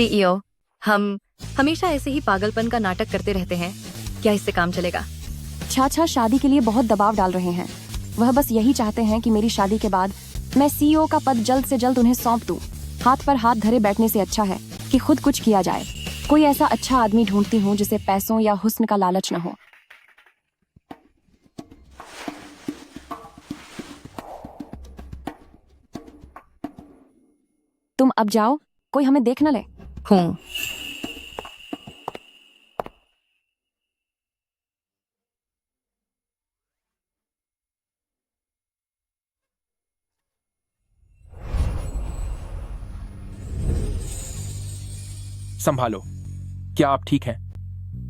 CEO, हम हमेशा ऐसे ही पागलपन का नाटक करते रहते हैं। क्या इससे काम चलेगा? चाचा शादी के लिए बहुत दबाव डाल रहे हैं। वह बस यही चाहते हैं कि मेरी शादी के बाद मैं सीईओ का पद जल्द से जल्द उन्हें सौंप दूं। हाथ पर हाथ धरे बैठने से अच्छा है कि खुद कुछ किया जाए। कोई ऐसा अच्छा आदमी ढूंढती हूँ जिसे पैसों या हुस्न का लालच न हो। तुम अब जाओ, कोई हमें देख न ले। हूँ। संभालो। क्या आप ठीक हैं?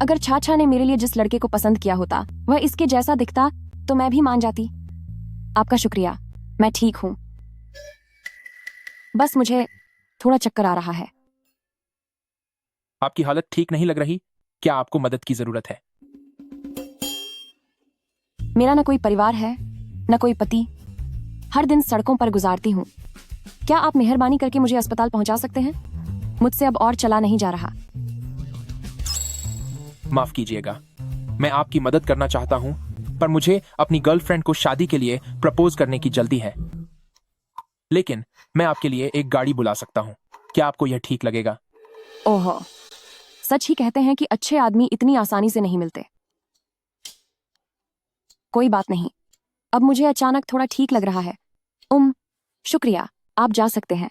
अगर चाचा ने मेरे लिए जिस लड़के को पसंद किया होता वह इसके जैसा दिखता तो मैं भी मान जाती। आपका शुक्रिया, मैं ठीक हूँ। बस मुझे थोड़ा चक्कर आ रहा है। आपकी हालत ठीक नहीं लग रही। क्या आपको मदद की जरूरत है? मेरा न कोई परिवार है न कोई पति। हर दिन सड़कों पर गुजारती हूँ। क्या आप मेहरबानी करके मुझे अस्पताल पहुंचा सकते हैं? मुझसे अब और चला नहीं जा रहा। माफ कीजिएगा, मैं आपकी मदद करना चाहता हूं, पर मुझे अपनी गर्लफ्रेंड को शादी के लिए प्रपोज करने की जल्दी है। लेकिन मैं आपके लिए एक गाड़ी बुला सकता हूं। क्या आपको यह ठीक लगेगा? ओहो, सच ही कहते हैं कि अच्छे आदमी इतनी आसानी से नहीं मिलते। कोई बात नहीं, अब मुझे अचानक थोड़ा ठीक लग रहा है। शुक्रिया, आप जा सकते हैं।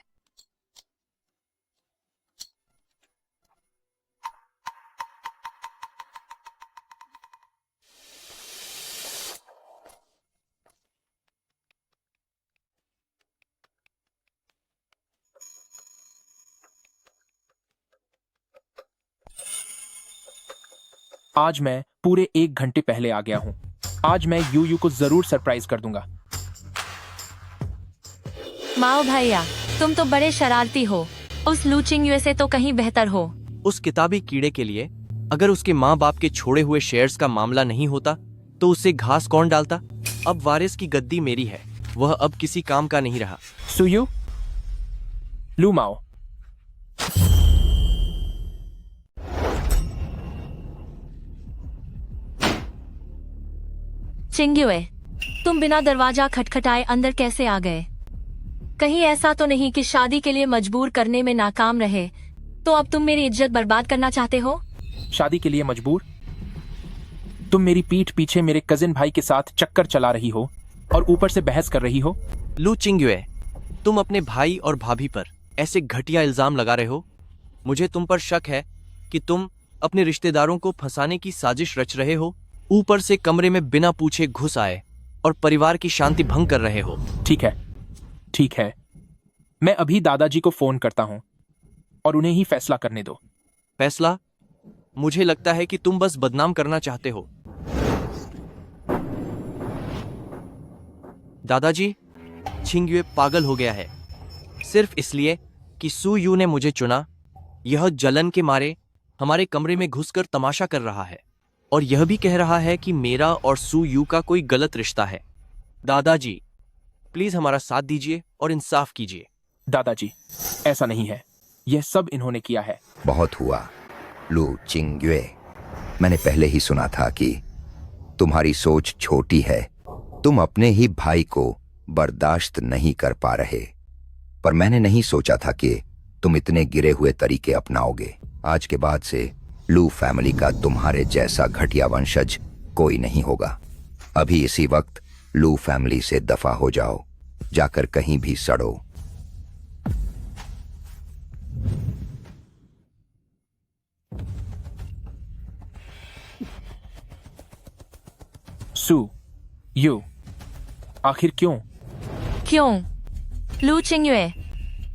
आज मैं पूरे 1 घंटे पहले आ गया हूं। आज मैं यूयू को जरूर सरप्राइज कर दूंगा। माओ भैया, तुम तो बड़े शरारती हो। उस लूचिंग यूएसए तो कहीं बेहतर हो। उस किताबी कीड़े के लिए अगर उसके माँ बाप के छोड़े हुए शेयर्स का मामला नहीं होता तो उसे घास कौन डालता? अब वारिस की गद्दी मेरी है। वह अब किसी काम का नहीं रहा। सुयू, लू माओ। चिंग्युए, तुम बिना दरवाजा खटखटाए अंदर कैसे आ गए? कहीं ऐसा तो नहीं कि शादी के लिए मजबूर करने में नाकाम रहे तो अब तुम मेरी इज्जत बर्बाद करना चाहते हो? शादी के लिए मजबूर? तुम मेरी पीठ पीछे मेरे कजिन भाई के साथ चक्कर चला रही हो और ऊपर से बहस कर रही हो। लू चिंग्युए, तुम अपने भाई और भाभी पर ऐसे घटिया इल्जाम लगा रहे हो। मुझे तुम पर शक है कि तुम अपने रिश्तेदारों को फंसाने की साजिश रच रहे हो। ऊपर से कमरे में बिना पूछे घुस आए और परिवार की शांति भंग कर रहे हो। ठीक है, ठीक है। मैं अभी दादाजी को फोन करता हूं और उन्हें ही फैसला करने दो। फैसला? मुझे लगता है कि तुम बस बदनाम करना चाहते हो। दादाजी, चिंग्युए पागल हो गया है सिर्फ इसलिए कि सू यू ने मुझे चुना। यह जलन के मारे हमारे कमरे में घुसकर तमाशा कर रहा है और यह भी कह रहा है कि मेरा और सू यू का कोई गलत रिश्ता है। दादाजी, प्लीज हमारा साथ दीजिए और इंसाफ कीजिए। दादाजी, ऐसा नहीं है। यह सब इन्होंने किया है। बहुत हुआ लू चिंग्युए। मैंने पहले ही सुना था कि तुम्हारी सोच छोटी है। तुम अपने ही भाई को बर्दाश्त नहीं कर पा रहे, पर मैंने नहीं सोचा था कि तुम इतने गिरे हुए तरीके अपनाओगे। आज के बाद से लू फैमिली का तुम्हारे जैसा घटिया वंशज कोई नहीं होगा। अभी इसी वक्त लू फैमिली से दफा हो जाओ, जाकर कहीं भी सड़ो। सू यू, आखिर क्यों? क्यों? लू चिंग्युए,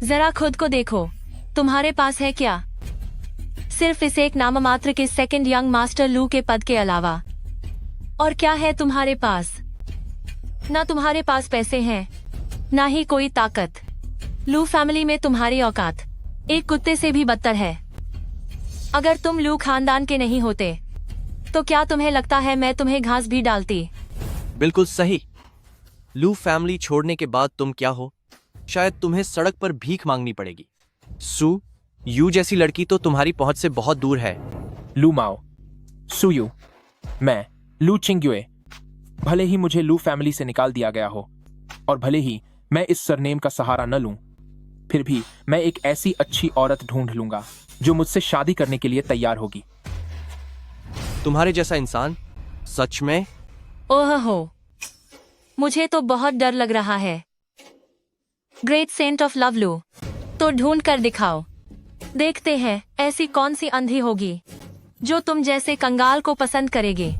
जरा खुद को देखो। तुम्हारे पास है क्या? सिर्फ इस एक नाममात्र के सेकंड यंग मास्टर लू के पद के अलावा। और क्या है तुम्हारे पास? ना तुम्हारे पास पैसे हैं, ना ही कोई ताकत। लू फैमिली में तुम्हारी औकात एक कुत्ते से भी बदतर है। अगर तुम लू खानदान के नहीं होते तो क्या तुम्हें लगता है मैं तुम्हें घास भी डालती? बिल्कुल सही। लू फैमिली छोड़ने के बाद तुम क्या हो? शायद तुम्हें सड़क पर भीख मांगनी पड़ेगी। सू, यू जैसी लड़की तो तुम्हारी पहुंच से बहुत दूर है। लू माओ, सुयू, मैं लू चिंग्युए। भले ही मुझे लू फैमिली से निकाल दिया गया हो और भले ही मैं इस सरनेम का सहारा न लूं, फिर भी मैं एक ऐसी अच्छी औरत ढूंढ लूंगा जो मुझसे शादी करने के लिए तैयार होगी। तुम्हारे जैसा इंसान सच में? ओह हो, मुझे तो बहुत डर लग रहा है। ग्रेट सेंट ऑफ लव लू, तो ढूंढ कर दिखाओ। देखते हैं ऐसी कौन सी अंधी होगी जो तुम जैसे कंगाल को पसंद करेगी।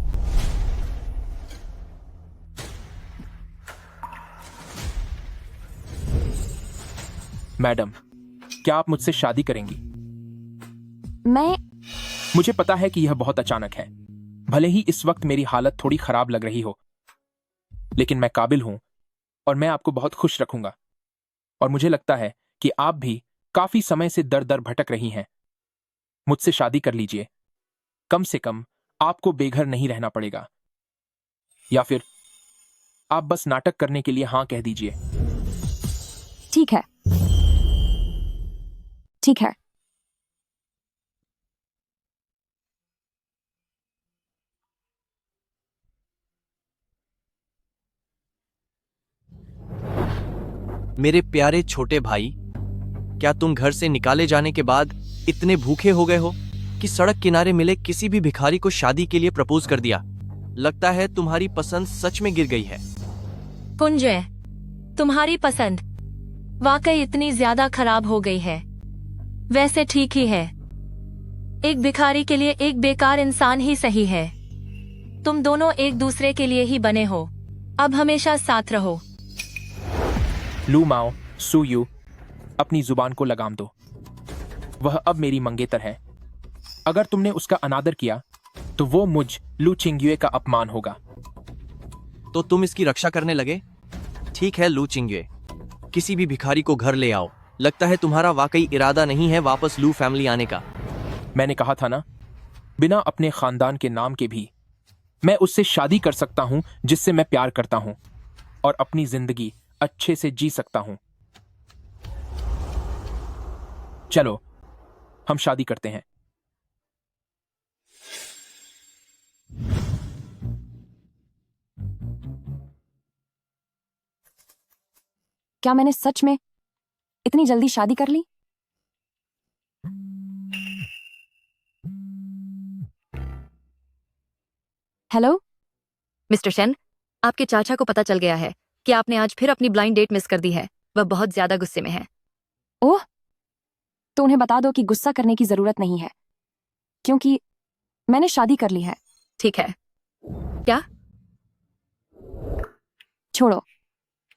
मैडम, क्या आप मुझसे शादी करेंगी? मैं मुझे पता है कि यह बहुत अचानक है। भले ही इस वक्त मेरी हालत थोड़ी खराब लग रही हो, लेकिन मैं काबिल हूं और मैं आपको बहुत खुश रखूंगा। और मुझे लगता है कि आप भी काफी समय से दर दर भटक रही हैं। मुझसे शादी कर लीजिए। कम से कम आपको बेघर नहीं रहना पड़ेगा। या फिर आप बस नाटक करने के लिए हां कह दीजिए। ठीक है, ठीक है। मेरे प्यारे छोटे भाई, क्या तुम घर से निकाले जाने के बाद इतने भूखे हो गए हो कि सड़क किनारे मिले किसी भी भिखारी को शादी के लिए प्रपोज कर दिया? लगता है तुम्हारी पसंद सच में गिर गई है। पुंजय, तुम्हारी पसंद वाकई इतनी ज्यादा खराब हो गई है। वैसे ठीक ही है, एक भिखारी के लिए एक बेकार इंसान ही सही है। तुम दोनों एक दूसरे के लिए ही बने हो, अब हमेशा साथ रहो। लू माओ, सुयू, अपनी जुबान को लगाम दो। वह अब मेरी मंगेतर है। अगर तुमने उसका अनादर किया तो वो मुझ लू चिंग्युए का अपमान होगा। तो तुम इसकी रक्षा करने लगे? ठीक है लू चिंग्युए, किसी भी भिखारी को घर ले आओ। लगता है तुम्हारा वाकई इरादा नहीं है वापस लू फैमिली आने का। मैंने कहा था ना, बिना अपने खानदान के नाम के भी मैं उससे शादी कर सकता हूं जिससे मैं प्यार करता हूं और अपनी जिंदगी अच्छे से जी सकता हूं। चलो हम शादी करते हैं। क्या मैंने सच में इतनी जल्दी शादी कर ली? हेलो मिस्टर शेन, आपके चाचा को पता चल गया है कि आपने आज फिर अपनी ब्लाइंड डेट मिस कर दी है। वह बहुत ज्यादा गुस्से में है। ओह, तो उन्हें बता दो कि गुस्सा करने की जरूरत नहीं है, क्योंकि मैंने शादी कर ली है। ठीक है। क्या? छोड़ो,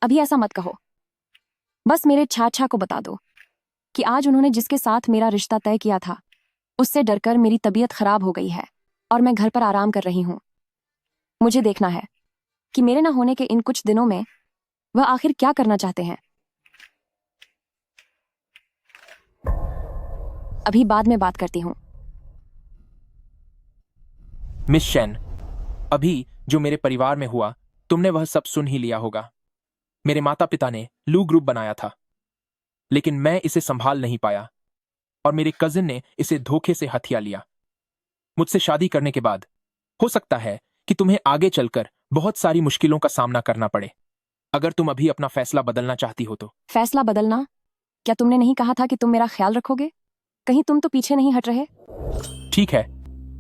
अभी ऐसा मत कहो। बस मेरे छाछा को बता दो कि आज उन्होंने जिसके साथ मेरा रिश्ता तय किया था उससे डरकर मेरी तबीयत खराब हो गई है और मैं घर पर आराम कर रही हूं। मुझे देखना है कि मेरे न होने के इन कुछ दिनों में वह आखिर क्या करना चाहते हैं। अभी बाद में बात करती हूं। मिस शेन, अभी जो मेरे परिवार में हुआ तुमने वह सब सुन ही लिया होगा। मेरे माता पिता ने लू ग्रुप बनाया था, लेकिन मैं इसे संभाल नहीं पाया और मेरे कजिन ने इसे धोखे से हथिया लिया। मुझसे शादी करने के बाद हो सकता है कि तुम्हें आगे चलकर बहुत सारी मुश्किलों का सामना करना पड़े। अगर तुम अभी अपना फैसला बदलना चाहती हो तो। फैसला बदलना? क्या तुमने नहीं कहा था कि तुम मेरा ख्याल रखोगे? कहीं तुम तो पीछे नहीं हट रहे? ठीक है,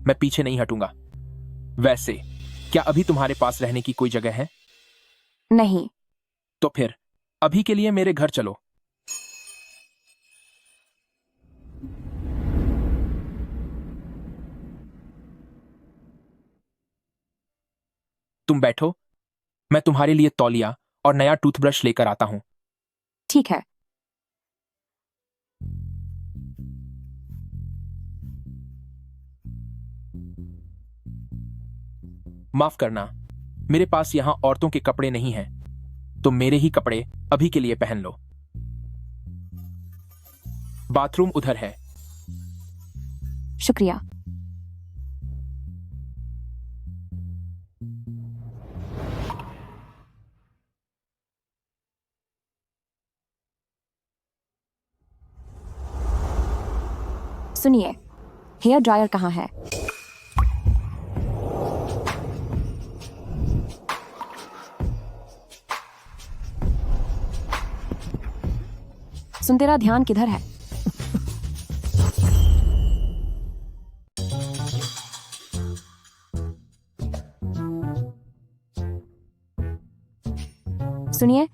मैं पीछे नहीं हटूंगा। वैसे क्या अभी तुम्हारे पास रहने की कोई जगह है? नहीं। तो फिर अभी के लिए मेरे घर चलो। तुम बैठो, मैं तुम्हारे लिए तौलिया और नया टूथब्रश लेकर आता हूं। ठीक है। माफ करना, मेरे पास यहां औरतों के कपड़े नहीं हैं, तो मेरे ही कपड़े अभी के लिए पहन लो। बाथरूम उधर है। शुक्रिया। सुनिए, हेयर ड्रायर कहाँ है? सुन, तेरा ध्यान किधर है? सुनिए,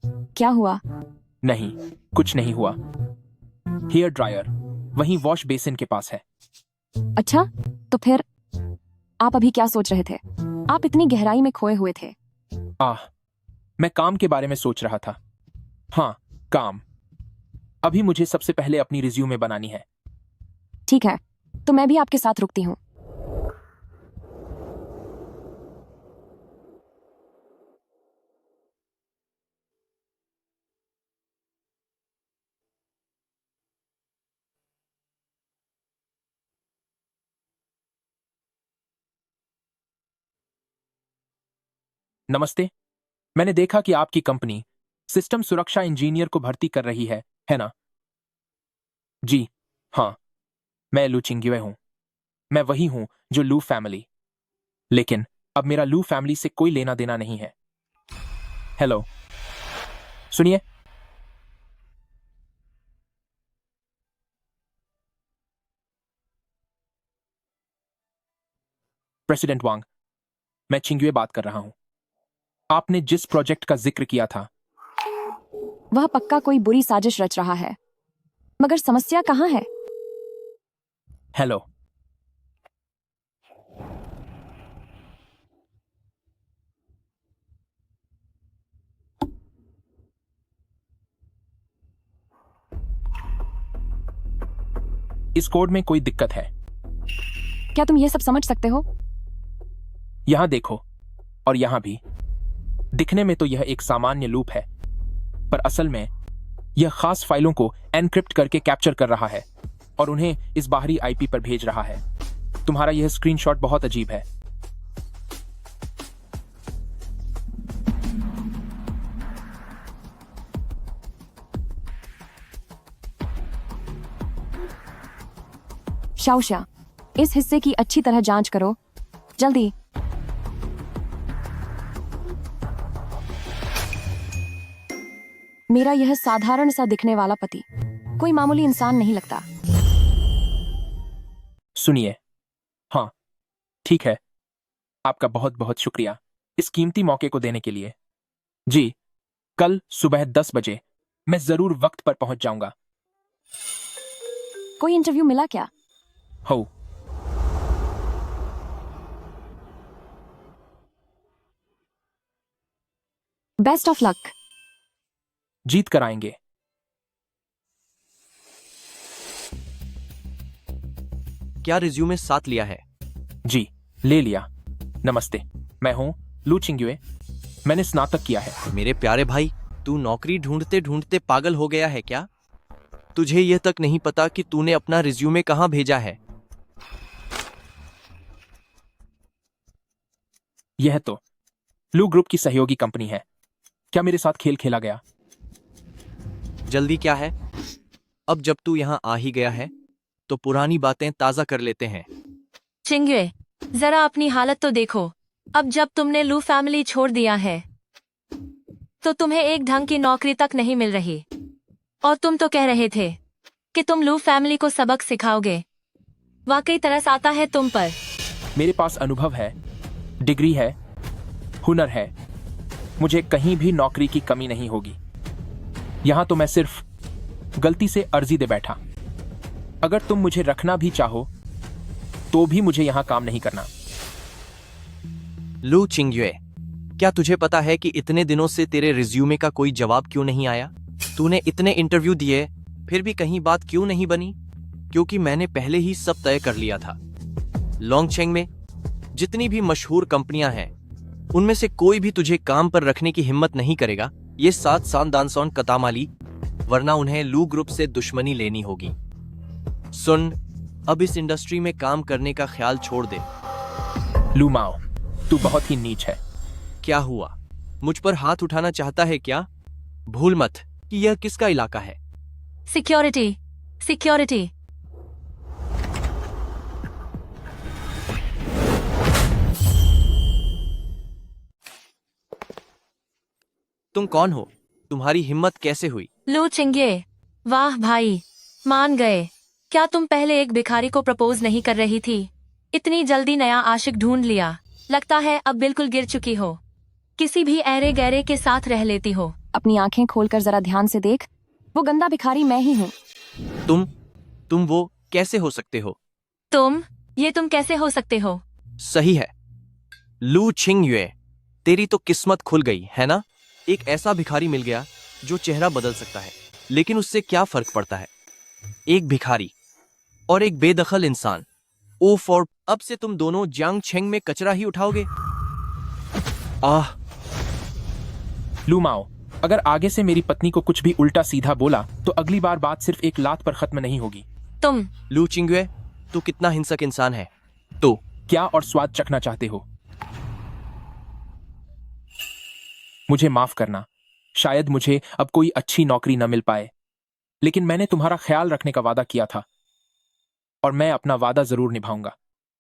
क्या हुआ? नहीं, कुछ नहीं हुआ। हेयर ड्रायर वहीं वॉश बेसिन के पास है। अच्छा, तो फिर आप अभी क्या सोच रहे थे? आप इतनी गहराई में खोए हुए थे। मैं काम के बारे में सोच रहा था। हाँ, काम। अभी मुझे सबसे पहले अपनी रिज्यूमे बनानी है। ठीक है, तो मैं भी आपके साथ रुकती हूँ। नमस्ते। मैंने देखा कि आपकी कंपनी सिस्टम सुरक्षा इंजीनियर को भर्ती कर रही है ना? जी हाँ, मैं लू चिंग्युए हूं। मैं वही हूं जो लू फैमिली। लेकिन अब मेरा लू फैमिली से कोई लेना देना नहीं है। हेलो, सुनिए। प्रेसिडेंट वांग, मैं चिंग्युए बात कर रहा हूं। आपने जिस प्रोजेक्ट का जिक्र किया था, वह पक्का कोई बुरी साजिश रच रहा है, मगर समस्या कहाँ है? हेलो, इस कोड में कोई दिक्कत है। क्या तुम ये सब समझ सकते हो? यहां देखो, और यहां भी। दिखने में तो यह एक सामान्य लूप है, पर असल में यह खास फाइलों को एनक्रिप्ट करके कैप्चर कर रहा है और उन्हें इस बाहरी आईपी पर भेज रहा है। तुम्हारा यह स्क्रीनशॉट बहुत अजीब है। शाओशा, इस हिस्से की अच्छी तरह जांच करो, जल्दी। मेरा यह साधारण सा दिखने वाला पति कोई मामूली इंसान नहीं लगता। सुनिए, हाँ, ठीक है। आपका बहुत बहुत शुक्रिया इस कीमती मौके को देने के लिए। जी, कल सुबह 10 बजे मैं जरूर वक्त पर पहुंच जाऊंगा। कोई इंटरव्यू मिला क्या? हो, बेस्ट ऑफ लक। जीत कर आएंगे। क्या रिज्यूमे साथ लिया है? जी, ले लिया। नमस्ते, मैं हूं लू चिंग्युए। मैंने स्नातक किया है। मेरे प्यारे भाई, तू नौकरी ढूंढते ढूंढते पागल हो गया है क्या? तुझे यह तक नहीं पता कि तूने अपना रिज्यूमे कहां भेजा है? यह तो लू ग्रुप की सहयोगी कंपनी है। क्या मेरे साथ खेल खेला गया? जल्दी क्या है? अब जब तू यहां आ ही गया है तो पुरानी बातें ताजा कर लेते हैं। चिंग्युए, जरा अपनी हालत तो देखो। अब जब तुमने लू फैमिली छोड़ दिया है तो तुम्हें एक ढंग की नौकरी तक नहीं मिल रही, और तुम तो कह रहे थे कि तुम लू फैमिली को सबक सिखाओगे। वाकई तरस आता है तुम पर। मेरे पास अनुभव है, डिग्री है, हुनर है। मुझे कहीं भी नौकरी की कमी नहीं होगी। यहां तो मैं सिर्फ गलती से अर्जी दे बैठा। अगर तुम मुझे रखना भी चाहो तो भी मुझे यहां काम नहीं करना। लू चिंग्युए, क्या तुझे पता है कि इतने दिनों से तेरे रिज्यूमे का कोई जवाब क्यों नहीं आया? तूने इतने इंटरव्यू दिए, फिर भी कहीं बात क्यों नहीं बनी? क्योंकि मैंने पहले ही सब तय कर लिया था। लॉन्गचेंग में जितनी भी मशहूर कंपनियां हैं, उनमें से कोई भी तुझे काम पर रखने की हिम्मत नहीं करेगा। ये 7 सांदानसोन कतामाली, वरना उन्हें लू ग्रुप से दुश्मनी लेनी होगी। सुन, अब इस इंडस्ट्री में काम करने का ख्याल छोड़ दे। लू माओ, तू बहुत ही नीच है। क्या हुआ? मुझ पर हाथ उठाना चाहता है क्या? भूल मत कि यह किसका इलाका है। Security, security. तुम कौन हो? तुम्हारी हिम्मत कैसे हुई? लू चिंगे, वाह भाई, मान गए। क्या तुम पहले एक भिखारी को प्रपोज नहीं कर रही थी? इतनी जल्दी नया आशिक ढूंढ लिया। लगता है अब बिल्कुल गिर चुकी हो। किसी भी ऐरे गहरे के साथ रह लेती हो। अपनी आंखें खोलकर जरा ध्यान से देख, वो गंदा भिखारी मैं ही हूँ। तुम वो कैसे हो सकते हो? तुम कैसे हो सकते हो? सही है लू चिंगयुए, तेरी तो किस्मत खुल गई है ना। एक ऐसा भिखारी मिल गया जो चेहरा बदल सकता है, लेकिन उससे क्या फर्क पड़ता है? एक भिखारी और एक बेदखल इंसान। ओ फॉर, अब से तुम दोनों जियांग छेंग में कचरा ही उठाओगे। आह, लू माओ, अगर आगे से मेरी पत्नी को कुछ भी उल्टा सीधा बोला तो अगली बार बात सिर्फ एक लात पर खत्म नहीं होगी। तुम लू चिंगयुए, तू कितना हिंसक इंसान है। तो क्या और स्वाद चखना चाहते हो? मुझे माफ करना, शायद मुझे अब कोई अच्छी नौकरी न मिल पाए, लेकिन मैंने तुम्हारा ख्याल रखने का वादा किया था और मैं अपना वादा जरूर निभाऊंगा,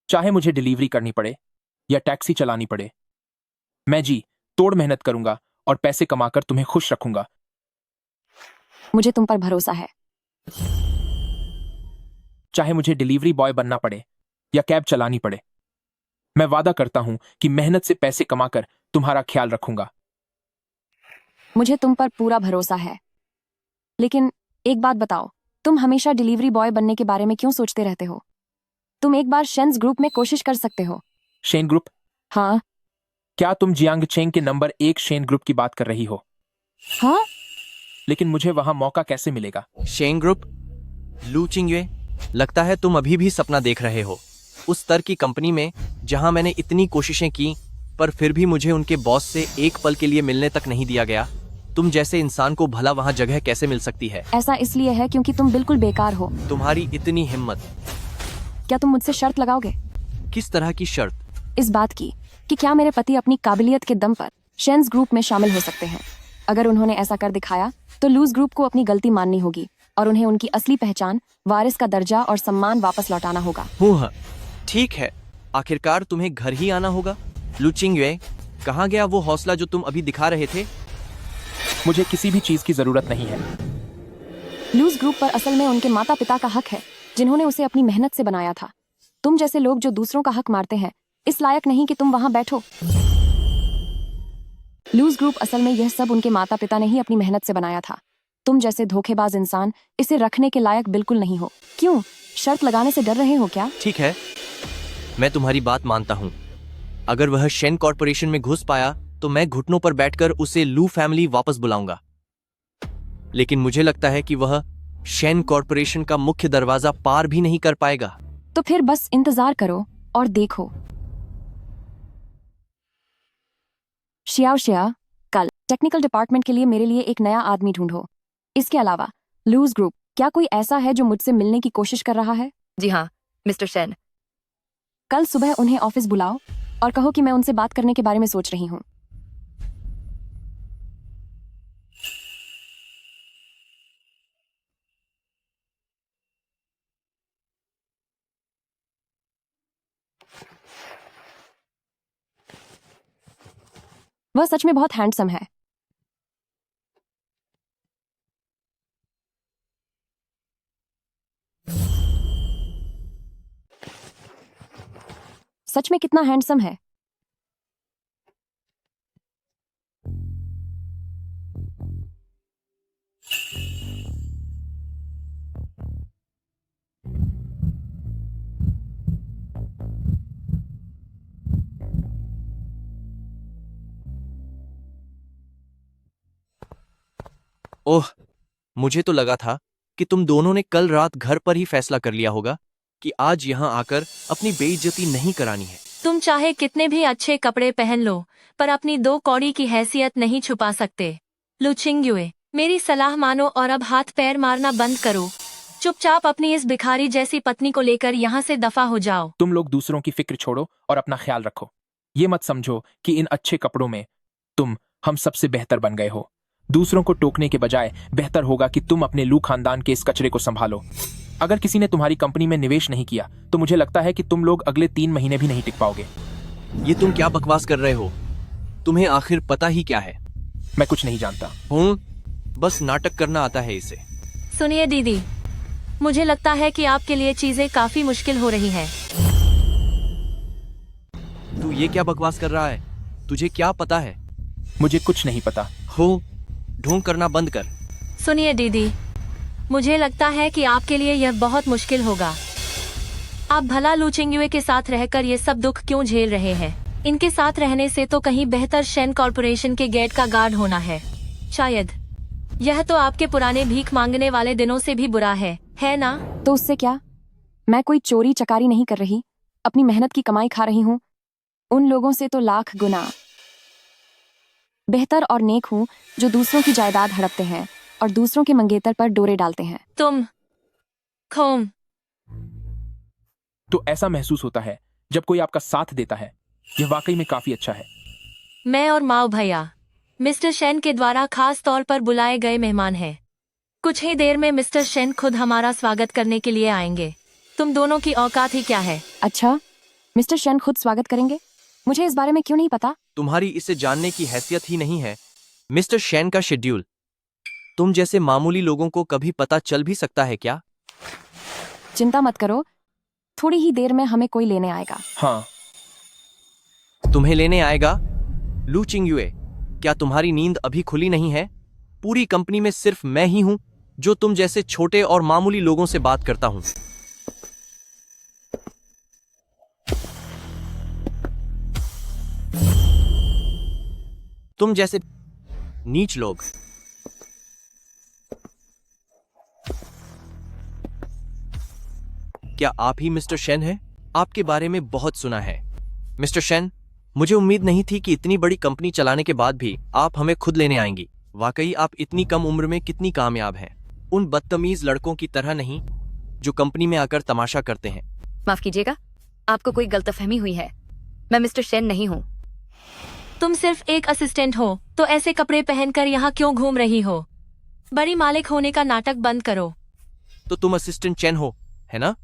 चाहे मुझे डिलीवरी करनी पड़े या टैक्सी चलानी पड़े। मैं जी तोड़ मेहनत करूंगा और पैसे कमाकर तुम्हें खुश रखूंगा। मुझे तुम पर भरोसा है। चाहे मुझे डिलीवरी बॉय बनना पड़े या कैब चलानी पड़े, मैं वादा करता हूं कि मेहनत से पैसे कमाकर तुम्हारा ख्याल रखूंगा। मुझे तुम पर पूरा भरोसा है। लेकिन एक बात बताओ, तुम हमेशा डिलीवरी बॉय बनने के बारे में क्यों सोचते रहते हो? तुम एक बार शेन्स ग्रुप में कोशिश कर सकते हो। Shane group? हाँ। क्या तुम जियांग चेंग के नंबर 1 शेन ग्रुप की बात कर रही हो? हाँ, लेकिन मुझे वहां मौका कैसे मिलेगा? शेंग ग्रुप? लू चिंगयुए, लगता है तुम अभी भी सपना देख रहे हो। उस स्तर की कंपनी में जहां मैंने इतनी कोशिशें की, पर फिर भी मुझे उनके बॉस से एक पल के लिए मिलने तक नहीं दिया गया। तुम जैसे इंसान को भला वहां जगह कैसे मिल सकती है? ऐसा इसलिए है क्योंकि तुम बिल्कुल बेकार हो। तुम्हारी इतनी हिम्मत। क्या तुम मुझसे शर्त लगाओगे? किस तरह की शर्त? इस बात की कि क्या मेरे पति अपनी काबिलियत के दम पर शेन्स ग्रुप में शामिल हो सकते हैं। अगर उन्होंने ऐसा कर दिखाया तो लूज ग्रुप को अपनी गलती माननी होगी और उन्हें उनकी असली पहचान, वारिस का दर्जा और सम्मान वापस लौटाना होगा। हाँ, ठीक है, आखिरकार तुम्हें घर ही आना होगा। लू चिंगयुए, कहाँ गया वो हौसला जो तुम अभी दिखा रहे थे? मुझे किसी भी चीज की जरूरत नहीं है। लूज ग्रुप पर असल में उनके माता पिता का हक है, जिन्होंने उसे अपनी मेहनत से बनाया था। तुम जैसे लोग जो दूसरों का हक मारते हैं, इस लायक नहीं कि तुम वहां बैठो। लूज ग्रुप असल में यह सब उनके माता पिता ने ही अपनी मेहनत से बनाया था। तुम जैसे धोखेबाज इंसान इसे रखने के लायक बिल्कुल नहीं हो। क्यों, शर्त लगाने से डर रहे हो क्या? ठीक है, मैं तुम्हारी बात मानता हूँ। अगर वह शेन कॉर्पोरेशन में घुस पाया तो मैं घुटनों पर बैठकर उसे लू फैमिली वापस बुलाऊंगा। लेकिन मुझे लगता है कि वह शेन कॉर्पोरेशन का मुख्य दरवाजा पार भी नहीं कर पाएगा। तो फिर बस इंतजार करो और देखो। शिया, कल टेक्निकल डिपार्टमेंट के लिए मेरे लिए एक नया आदमी ढूंढो। इसके अलावा लूज ग्रुप, क्या कोई ऐसा है जो मुझसे मिलने की कोशिश कर रहा है? जी हाँ, मिस्टर शेन। कल सुबह उन्हें ऑफिस बुलाओ और कहो कि मैं उनसे बात करने के बारे में सोच रही हूँ। वह सच में बहुत हैंडसम है। सच में कितना हैंडसम है। ओह, मुझे तो लगा था कि तुम दोनों ने कल रात घर पर ही फैसला कर लिया होगा कि आज यहाँ आकर अपनी बेइज्जती नहीं करानी है। तुम चाहे कितने भी अच्छे कपड़े पहन लो, पर अपनी 2 कौड़ी की हैसियत नहीं छुपा सकते। लू चिंगयुए, मेरी सलाह मानो और अब हाथ पैर मारना बंद करो। चुपचाप अपनी इस भिखारी जैसी पत्नी को लेकर यहाँ से दफा हो जाओ। तुम लोग दूसरों की फिक्र छोड़ो और अपना ख्याल रखो। ये मत समझो कि इन अच्छे कपड़ों में तुम हम सबसे बेहतर बन गए हो। दूसरों को टोकने के बजाय बेहतर होगा कि तुम अपने लू खानदान के इस कचरे को संभालो। अगर किसी ने तुम्हारी कंपनी में निवेश नहीं किया तो मुझे लगता है कि तुम लोग अगले 3 महीने भी नहीं टिक पाओगे। ये तुम क्या बकवास कर रहे हो? तुम्हें आखिर पता ही क्या है? मैं कुछ नहीं जानता। हूँ, बस नाटक करना आता है इसे। सुनिए दीदी, मुझे लगता है कि आपके लिए चीजें काफी मुश्किल हो रही हैं। तू ये क्या बकवास कर रहा है? तुझे क्या पता है? मुझे कुछ नहीं पता। हो, ढोंग करना बंद कर। सुनिए दीदी, मुझे लगता है कि आपके लिए यह बहुत मुश्किल होगा। आप भला लू चिंगयुए के साथ रहकर ये सब दुख क्यों झेल रहे हैं? इनके साथ रहने से तो कहीं बेहतर शेन कॉर्पोरेशन के गेट का गार्ड होना है। शायद यह तो आपके पुराने भीख मांगने वाले दिनों से भी बुरा है ना? तो उससे क्या? मैं कोई चोरी चकारी नहीं कर रही, अपनी मेहनत की कमाई खा रही हूँ। उन लोगों से तो लाख गुना बेहतर और नेक हूँ जो दूसरों की जायदाद हड़पते हैं और दूसरों के मंगेतर पर डोरे डालते हैं। तुम खोम। तो ऐसा महसूस होता है जब कोई आपका साथ देता है। यह वाकई में काफी अच्छा है। मैं और माओ भैया मिस्टर शेन के द्वारा खास तौर पर बुलाए गए मेहमान हैं। कुछ ही देर में मिस्टर शेन खुद हमारा स्वागत करने के लिए आएंगे। तुम दोनों की औकात ही क्या है? अच्छा, मिस्टर शेन खुद स्वागत करेंगे? मुझे इस बारे में क्यों नहीं पता? तुम्हारी इसे जानने की हैसियत ही नहीं है। मिस्टर शेन का शेड्यूल तुम जैसे मामूली लोगों को कभी पता चल भी सकता है क्या? चिंता मत करो, थोड़ी ही देर में हमें कोई लेने आएगा। हाँ, तुम्हें लेने आएगा? लू चिंगयुए, क्या तुम्हारी नींद अभी खुली नहीं है? पूरी कंपनी में सिर्फ मैं ही हूं जो तुम जैसे छोटे और मामूली लोगों से बात करता हूं। तुम जैसे नीच लोग। क्या आप ही मिस्टर शेन हैं? आपके बारे में बहुत सुना है मिस्टर शेन। मुझे उम्मीद नहीं थी कि इतनी बड़ी कंपनी चलाने के बाद भी आप हमें खुद लेने आएंगी। वाकई आप इतनी कम उम्र में कितनी कामयाब हैं। उन बदतमीज लड़कों की तरह नहीं जो कंपनी में आकर तमाशा करते हैं। माफ कीजिएगा, आपको कोई गलतफहमी हुई है। मैं मिस्टर शेन नहीं हूँ। तुम सिर्फ एक असिस्टेंट हो तो ऐसे कपड़े पहनकर यहाँ क्यों घूम रही हो? बड़ी मालिक होने का नाटक बंद करो। तो तुम असिस्टेंट चेन हो, है ना?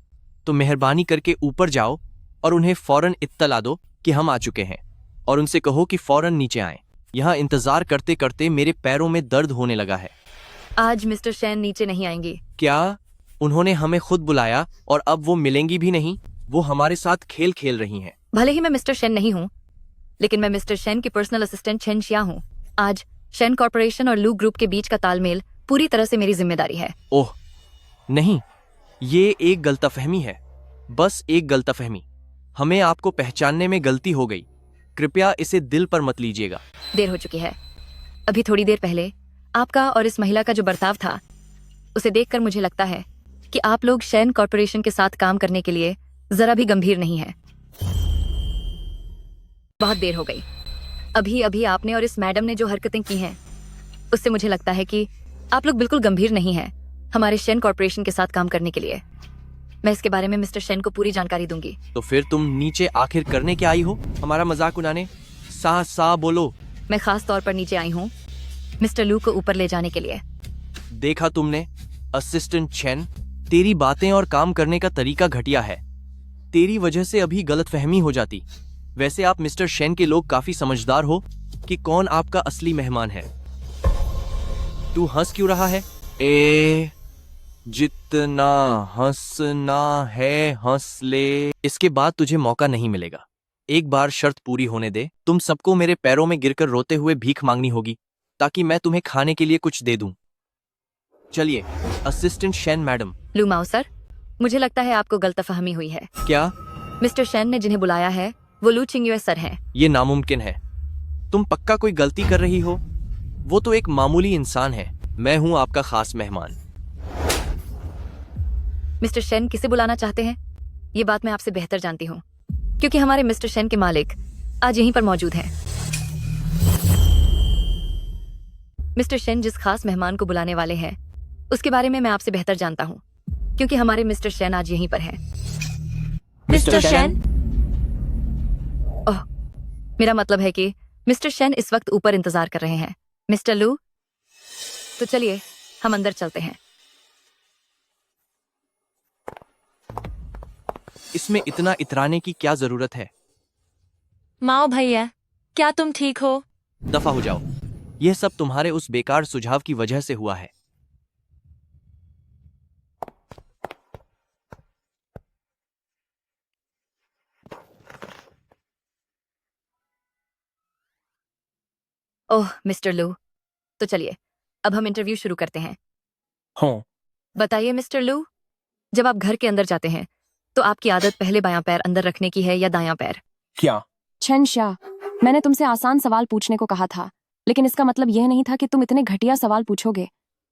तो मेहरबानी करके ऊपर जाओ और उन्हें फौरन इत्तला दो कि हम आ चुके हैं और उनसे कहो कि फौरन नीचे आएं। यहाँ इंतजार करते करते मेरे पैरों में दर्द होने लगा है। आज मिस्टर शेन नीचे नहीं आएंगी। क्या? उन्होंने हमें खुद बुलाया और अब वो मिलेंगी भी नहीं? वो हमारे साथ खेल खेल रही हैं। भले ही मैं मिस्टर शेन नहीं हूँ, लेकिन मैं मिस्टर शेन की पर्सनल असिस्टेंट चेन शिया हूँ। आज शेन कॉर्पोरेशन और लू ग्रुप के बीच का तालमेल पूरी तरह से मेरी जिम्मेदारी है। ओह नहीं, ये एक गलतफहमी है, बस एक गलतफहमी। हमें आपको पहचानने में गलती हो गई। कृपया इसे दिल पर मत लीजिएगा। देर हो चुकी है। अभी थोड़ी देर पहले आपका और इस महिला का जो बर्ताव था, उसे देखकर मुझे लगता है कि आप लोग शेन कॉर्पोरेशन के साथ काम करने के लिए जरा भी गंभीर नहीं है। बहुत देर हो गई। अभी अभी आपने और इस मैडम ने जो हरकतें की हैं, उससे मुझे लगता है कि आप लोग बिल्कुल गंभीर नहीं हैं हमारे शेन कॉर्पोरेशन के साथ काम करने के लिए। मैं इसके बारे में मिस्टर शेन को पूरी जानकारी दूंगी। तो फिर तुम नीचे आखिर करने क्या आई हो? हमारा मजाक उड़ाने? सा बोलो। मैं खास तौर पर नीचे आई हूँ मिस्टर लू को ऊपर ले जाने के लिए। देखा तुमने असिस्टेंट चेन, तेरी बातें और काम करने का तरीका घटिया है। तेरी वजह से अभी गलतफहमी हो जाती। वैसे आप मिस्टर शेन के लोग काफी समझदार हो कि कौन आपका असली मेहमान है। तू हंस क्यों रहा है? जितना हंसना है हंस ले। इसके बाद तुझे मौका नहीं मिलेगा। एक बार शर्त पूरी होने दे। तुम सबको मेरे पैरों में गिरकर रोते हुए भीख मांगनी होगी ताकि मैं तुम्हें खाने के लिए कुछ दे दूं। चलिए असिस्टेंट शेन मैडम। लू माओ सर, मुझे लगता है आपको गलतफहमी हुई है। क्या? मिस्टर शेन ने जिन्हें बुलाया है वो लू चिंगयुए सर हैं। ये नामुमकिन है। तुम पक्का कोई गलती कर रही हो। वो तो एक मामूली इंसान है। मैं हूं आपका खास मेहमान। मिस्टर शेन किसे बुलाना चाहते हैं, ये बात मैं आपसे बेहतर जानती हूँ, क्योंकि हमारे मिस्टर शेन के मालिक आज यहीं पर मौजूद हैं। मिस्टर शेन जिस खास मेहमान को बुलाने वाले हैं, उसके बारे में मैं आपसे बेहतर जानता हूँ, क्योंकि हमारे मिस्टर शेन आज यहीं पर हैं। Mister Shane? ओह, मेरा मतलब है कि मिस्टर शेन इस वक्त ऊपर इंतजार कर रहे हैं। मिस्टर लू, तो चलिए हम अंदर चलते हैं। इसमें इतना इतराने की क्या जरूरत है? माओ भैया, क्या तुम ठीक हो? दफा हो जाओ। यह सब तुम्हारे उस बेकार सुझाव की वजह से हुआ है। ओह मिस्टर लू, तो चलिए अब हम इंटरव्यू शुरू करते हैं। हो, बताइए मिस्टर लू, जब आप घर के अंदर जाते हैं तो आपकी आदत पहले बायां पैर अंदर रखने की है या दायां पैर? क्या? छन शाह, मैंने तुमसे आसान सवाल पूछने को कहा था, लेकिन इसका मतलब यह नहीं था कि तुम इतने घटिया सवाल पूछोगे।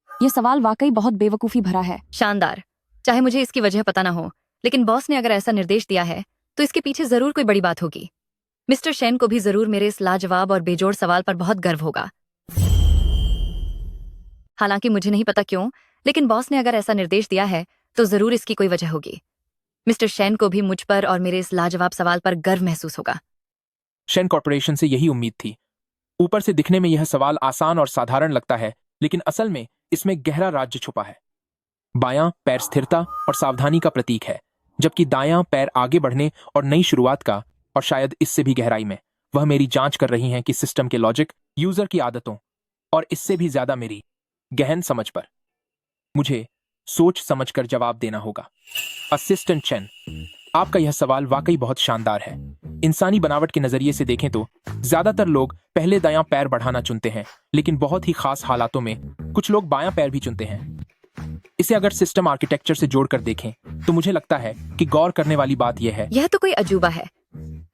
ये सवाल वाकई बहुत बेवकूफ़ी भरा है। शानदार। चाहे मुझे इसकी वजह पता ना हो, लेकिन बॉस ने अगर ऐसा निर्देश दिया है तो इसके पीछे जरूर कोई बड़ी बात होगी। मिस्टर शेन को भी जरूर मेरे इस लाजवाब और बेजोड़ सवाल पर बहुत गर्व होगा। हालांकि मुझे नहीं पता क्यों, लेकिन बॉस ने अगर ऐसा निर्देश दिया है तो जरूर इसकी कोई वजह होगी। मिस्टर शेन को भी मुझ पर और मेरे इस लाजवाब सवाल पर गर्व महसूस होगा। शेन कॉर्पोरेशन से यही उम्मीद थी। ऊपर से दिखने में यह सवाल आसान और साधारण लगता है, लेकिन असल में इसमें गहरा राज्य छुपा है। बायां पैर स्थिरता और सावधानी का प्रतीक है, जबकि दायां पैर आगे बढ़ने और नई शुरुआत का, और शायद इससे भी गहराई में वह मेरी जांच कर रही हैं कि सिस्टम के लॉजिक, यूजर की आदतों और इससे भी ज्यादा मेरी गहन समझ पर। मुझे सोच समझकर जवाब देना होगा। असिस्टेंट चेन, आपका यह सवाल वाकई बहुत शानदार है। इंसानी बनावट के नजरिए से देखें तो ज्यादातर लोग पहले दायां पैर बढ़ाना चुनते हैं, लेकिन बहुत ही खास हालातों में कुछ लोग बायां पैर भी चुनते हैं। इसे अगर सिस्टम आर्किटेक्चर से जोड़कर देखें तो मुझे लगता है कि गौर करने वाली बात यह है। यह तो कोई अजूबा है।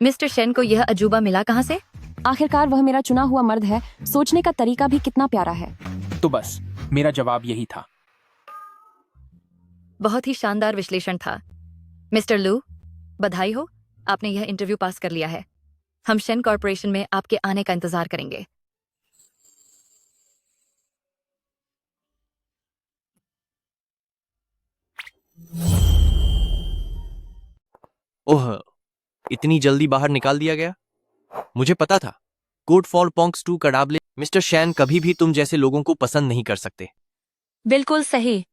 मिस्टर शेन को यह अजूबा मिला कहाँ से? आखिरकार वह मेरा चुना हुआ मर्द है। सोचने का तरीका भी कितना प्यारा है। तो बस मेरा जवाब यही था। बहुत ही शानदार विश्लेषण था मिस्टर लू। बधाई हो, आपने यह इंटरव्यू पास कर लिया है। हम शेन कॉर्पोरेशन में आपके आने का इंतजार करेंगे। ओह, इतनी जल्दी बाहर निकाल दिया गया। मुझे पता था। कोड फॉर पॉन्क्स 2 का डाबले। मिस्टर शैन कभी भी तुम जैसे लोगों को पसंद नहीं कर सकते। बिल्कुल सही।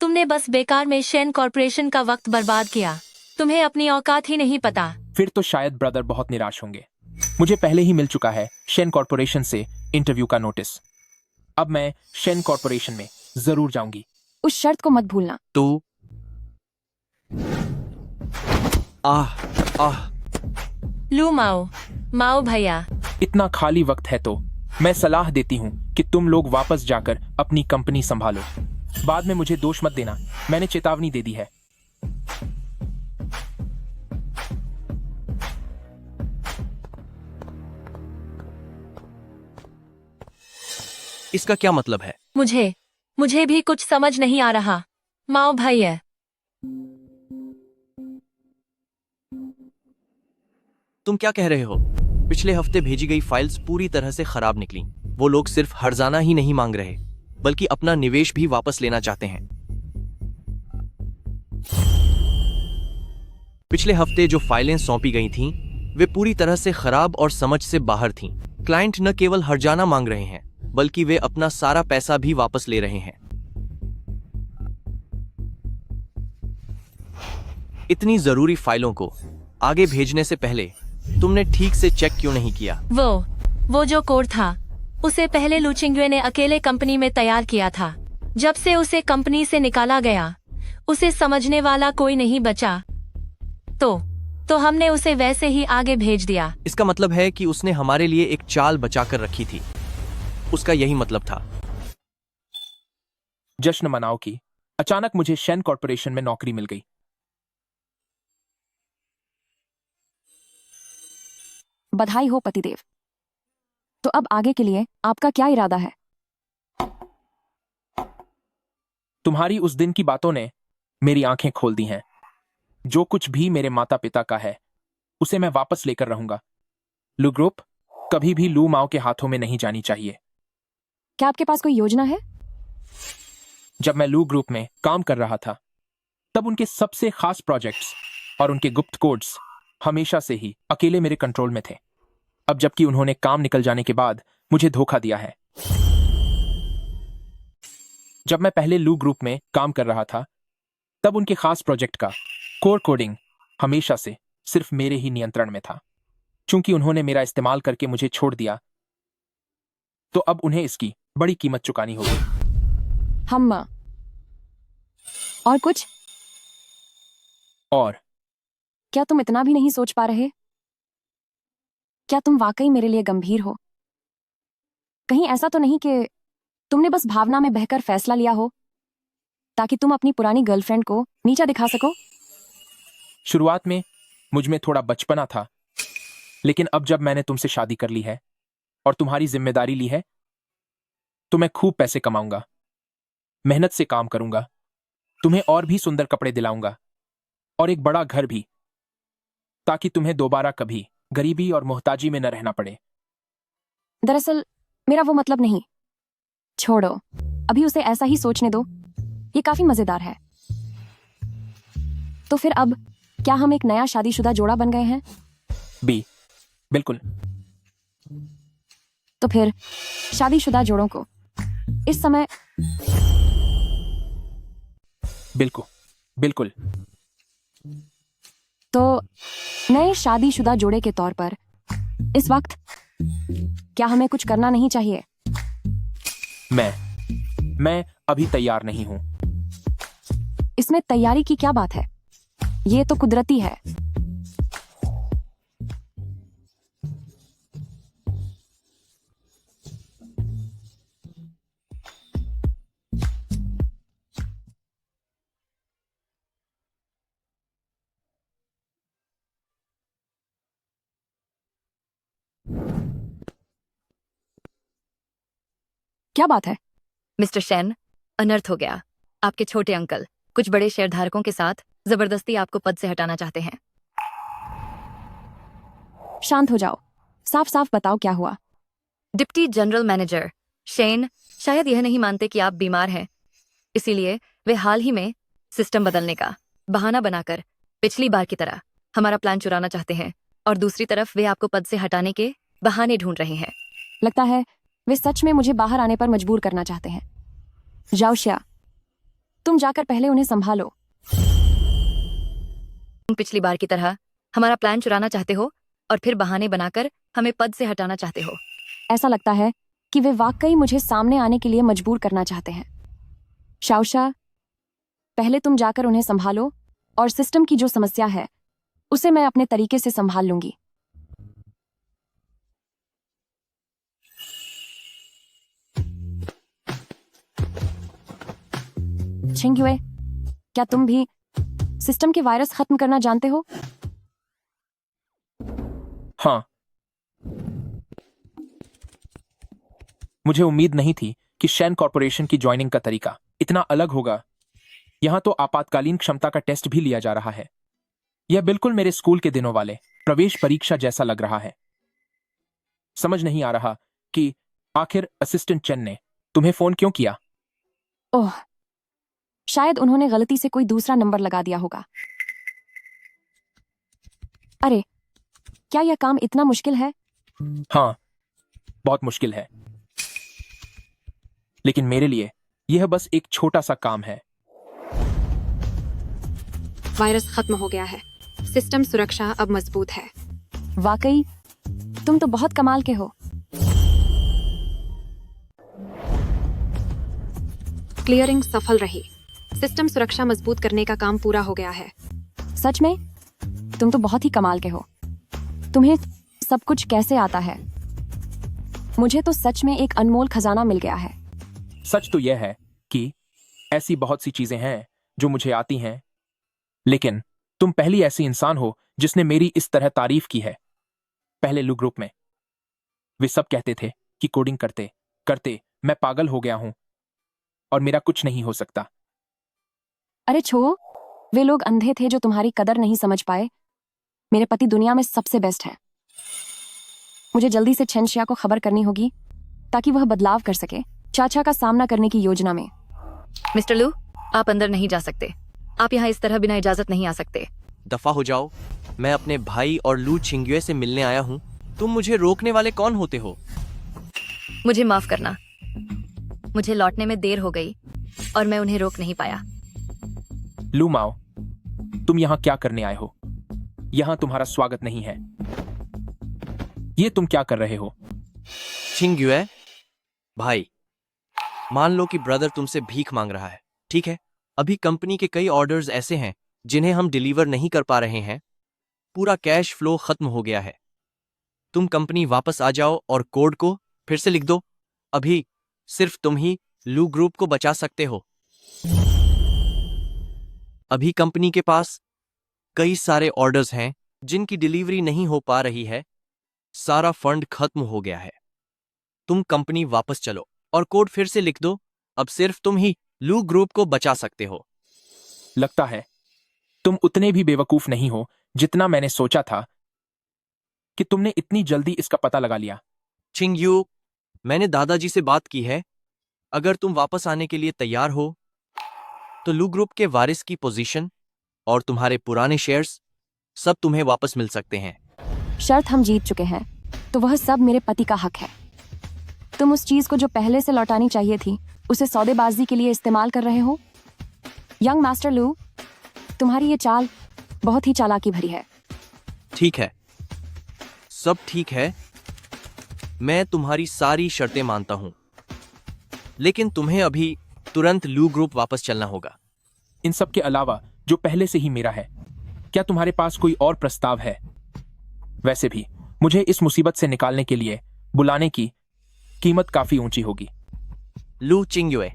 तुमने बस बेकार में शेन कॉर्पोरेशन का वक्त बर्बाद किया। तुम्हें अपनी औकात ही नहीं पता। फिर तो शायद ब्रदर बहुत निराश होंगे। मुझे पहले ही मिल चुका है शेन कॉर्पोरेशन से इंटरव्यू का नोटिस। अब मैं शेन कॉर्पोरेशन में जरूर जाऊंगी। उस शर्त को मत भूलना। तो आह आह लू माओ, माओ भैया। इतना खाली वक्त है तो मैं सलाह देती हूँ कि तुम लोग वापस जाकर अपनी कंपनी संभालो। बाद में मुझे दोष मत देना, मैंने चेतावनी दे दी है। इसका क्या मतलब है? मुझे भी कुछ समझ नहीं आ रहा। माओ भैया। तुम क्या कह रहे हो? पिछले हफ्ते भेजी गई फाइल्स पूरी तरह से खराब निकली। वो लोग सिर्फ हर्जाना ही नहीं मांग रहे, बल्कि अपना निवेश भी वापस लेना चाहते हैं। पिछले हफ्ते जो फाइलें सौंपी गई थीं, वे पूरी तरह से खराब और समझ से बाहर थीं। क्लाइंट न केवल हर्जाना मांग रहे हैं, बल्कि वे अपना सारा पैसा भी वापस ले रहे हैं। इतनी जरूरी फाइलों को आगे भेजने से पहले तुमने ठीक से चेक क्यों नहीं किया? वो जो कोड था, उसे पहले लू चिंगवे ने अकेले कंपनी में तैयार किया था। जब से उसे कंपनी से निकाला गया, उसे समझने वाला कोई नहीं बचा। तो हमने उसे वैसे ही आगे भेज दिया। इसका मतलब है कि उसने हमारे लिए एक चाल बचाकर रखी थी। उसका यही मतलब था। जश्न मनाओ कि अचानक मुझे शेन कॉर्पोरेशन में नौकरी मिल गई। बधाई हो पतिदेव। तो अब आगे के लिए आपका क्या इरादा है? तुम्हारी उस दिन की बातों ने मेरी आंखें खोल दी हैं। जो कुछ भी मेरे माता पिता का है, उसे मैं वापस लेकर रहूंगा। लू ग्रुप कभी भी लू माओ के हाथों में नहीं जानी चाहिए। क्या आपके पास कोई योजना है? जब मैं लू ग्रुप में काम कर रहा था, तब उनके सबसे खास प्रोजेक्ट्स और उनके गुप्त कोड्स हमेशा से ही अकेले मेरे कंट्रोल में थे। अब जबकि उन्होंने काम निकल जाने के बाद मुझे धोखा दिया है। जब मैं पहले लू ग्रुप में काम कर रहा था, तब उनके खास प्रोजेक्ट का कोर कोडिंग हमेशा से सिर्फ मेरे ही नियंत्रण में था। चूंकि उन्होंने मेरा इस्तेमाल करके मुझे छोड़ दिया, तो अब उन्हें इसकी बड़ी कीमत चुकानी होगी। हम और कुछ? और क्या तुम इतना भी नहीं सोच पा रहे? क्या तुम वाकई मेरे लिए गंभीर हो? कहीं ऐसा तो नहीं कि तुमने बस भावना में बहकर फैसला लिया हो ताकि तुम अपनी पुरानी गर्लफ्रेंड को नीचा दिखा सको? शुरुआत में मुझ में थोड़ा बचपना था, लेकिन अब जब मैंने तुमसे शादी कर ली है और तुम्हारी जिम्मेदारी ली है, तो मैं खूब पैसे कमाऊंगा, मेहनत से काम करूंगा, तुम्हें और भी सुंदर कपड़े दिलाऊंगा और एक बड़ा घर भी, ताकि तुम्हें दोबारा कभी गरीबी और मोहताजी में न रहना पड़े। दरअसल मेरा वो मतलब नहीं। छोड़ो, अभी उसे ऐसा ही सोचने दो। ये काफी मजेदार है। तो फिर अब क्या हम एक नया शादीशुदा जोड़ा बन गए हैं? बिल्कुल। तो फिर शादीशुदा जोड़ों को इस समय बिल्कुल। तो नए शादीशुदा जोड़े के तौर पर इस वक्त क्या हमें कुछ करना नहीं चाहिए? मैं अभी तैयार नहीं हूं। इसमें तैयारी की क्या बात है? ये तो कुदरती है। क्या बात है? मिस्टर शेन, अनर्थ हो गया। आपके छोटे अंकल कुछ बड़े शेयरधारकों के साथ जबरदस्ती आपको पद से हटाना चाहते हैं। शांत हो जाओ। साफ साफ बताओ क्या हुआ। डिप्टी जनरल मैनेजर शेन शायद यह नहीं मानते कि आप बीमार हैं, इसीलिए वे हाल ही में सिस्टम बदलने का बहाना बनाकर पिछली बार की तरह हमारा प्लान चुराना चाहते हैं, और दूसरी तरफ वे आपको पद से हटाने के बहाने ढूंढ रहे हैं। लगता है वे सच में मुझे बाहर आने पर मजबूर करना चाहते हैं। जाओ श्या, तुम जाकर पहले उन्हें संभालो। तुम पिछली बार की तरह हमारा प्लान चुराना चाहते हो और फिर बहाने बनाकर हमें पद से हटाना चाहते हो। ऐसा लगता है कि वे वाकई मुझे सामने आने के लिए मजबूर करना चाहते हैं। शाओशा, पहले तुम जाकर उन्हें संभालो और सिस्टम की जो समस्या है उसे मैं अपने तरीके से संभाल लूंगी। छिंगयुए, क्या तुम भी सिस्टम के वायरस खत्म करना जानते हो? हाँ, मुझे उम्मीद नहीं थी कि शैन कॉरपोरेशन की ज्वाइनिंग का तरीका इतना अलग होगा। यहां तो आपातकालीन क्षमता का टेस्ट भी लिया जा रहा है। यह बिल्कुल मेरे स्कूल के दिनों वाले प्रवेश परीक्षा जैसा लग रहा है। समझ नहीं आ रहा कि आखिर असिस्टेंट चेन ने तुम्हें फोन क्यों किया। ओह, शायद उन्होंने गलती से कोई दूसरा नंबर लगा दिया होगा। अरे, क्या यह काम इतना मुश्किल है? हाँ, बहुत मुश्किल है, लेकिन मेरे लिए यह बस एक छोटा सा काम है। वायरस खत्म हो गया है। सिस्टम सुरक्षा अब मजबूत है। वाकई तुम तो बहुत कमाल के हो। क्लियरिंग सफल रही। सिस्टम सुरक्षा मजबूत करने का काम पूरा हो गया है। सच में तुम तो बहुत ही कमाल के हो। तुम्हें सब कुछ कैसे आता है? मुझे तो सच में एक अनमोल खजाना मिल गया है। सच तो यह है कि ऐसी बहुत सी चीजें हैं जो मुझे आती हैं, लेकिन तुम पहली ऐसी इंसान हो जिसने मेरी इस तरह तारीफ की है। पहले लू ग्रुप में वे सब कहते थे कि कोडिंग करते करते मैं पागल हो गया हूं और मेरा कुछ नहीं हो सकता। अरे छो, वे लोग अंधे थे जो तुम्हारी कदर नहीं समझ पाए। मेरे पति दुनिया में सबसे बेस्ट है। मुझे जल्दी से छेनशिया को खबर करनी होगी ताकि वह बदलाव कर सके चाचा का सामना करने की योजना में। मिस्टर लू, आप अंदर नहीं जा सकते। आप यहाँ इस तरह बिना इजाजत नहीं आ सकते। दफा हो जाओ। मैं अपने भाई और लू छिंगयुए से मिलने आया हूँ। तुम मुझे रोकने वाले कौन होते हो? मुझे माफ करना, मुझे लौटने में देर हो गई और मैं उन्हें रोक नहीं पाया। लू माओ, तुम यहाँ क्या करने आए हो? यहाँ तुम्हारा स्वागत नहीं है। ये तुम क्या कर रहे हो? छिंगयुए, भाई, मान लो कि ब्रदर तुमसे भीख मांग रहा है, ठीक है? अभी कंपनी के कई ऑर्डर्स ऐसे हैं जिन्हें हम डिलीवर नहीं कर पा रहे हैं। पूरा कैश फ्लो खत्म हो गया है। तुम कंपनी वापस आ जाओ और कोड को फिर से लिख दो। अभी सिर्फ तुम ही लू ग्रुप को बचा सकते हो। अभी कंपनी के पास कई सारे ऑर्डर्स हैं जिनकी डिलीवरी नहीं हो पा रही है। सारा फंड खत्म हो गया है। तुम कंपनी वापस चलो और कोड फिर से लिख दो। अब सिर्फ तुम ही लू ग्रुप को बचा सकते हो। लगता है तुम उतने भी बेवकूफ नहीं हो जितना मैंने सोचा था कि तुमने इतनी जल्दी इसका पता लगा लिया। चिंगयू, मैंने दादाजी से बात की है। अगर तुम वापस आने के लिए तैयार हो तो लू ग्रुप के वारिस की पोजीशन और तुम्हारे पुराने शेयर्स सब तुम्हें वापस मिल सकते हैं। शर्त हम जीत चुके हैं, तो वह सब मेरे पति का हक है। तुम उस चीज को जो पहले से लौटानी चाहिए थी उसे सौदेबाजी के लिए इस्तेमाल कर रहे हो। यंग मास्टर लू, तुम्हारी ये चाल बहुत ही चालाकी भरी है। ठीक है, सब ठीक है। मैं तुम्हारी सारी शर्तें मानता हूं, लेकिन तुम्हें अभी तुरंत लू ग्रुप वापस चलना होगा। इन सब के अलावा जो पहले से ही मेरा है, क्या तुम्हारे पास कोई और प्रस्ताव है? वैसे भी मुझे इस मुसीबत से निकालने के लिए बुलाने की कीमत काफी ऊंची होगी। लू चिंगयुए,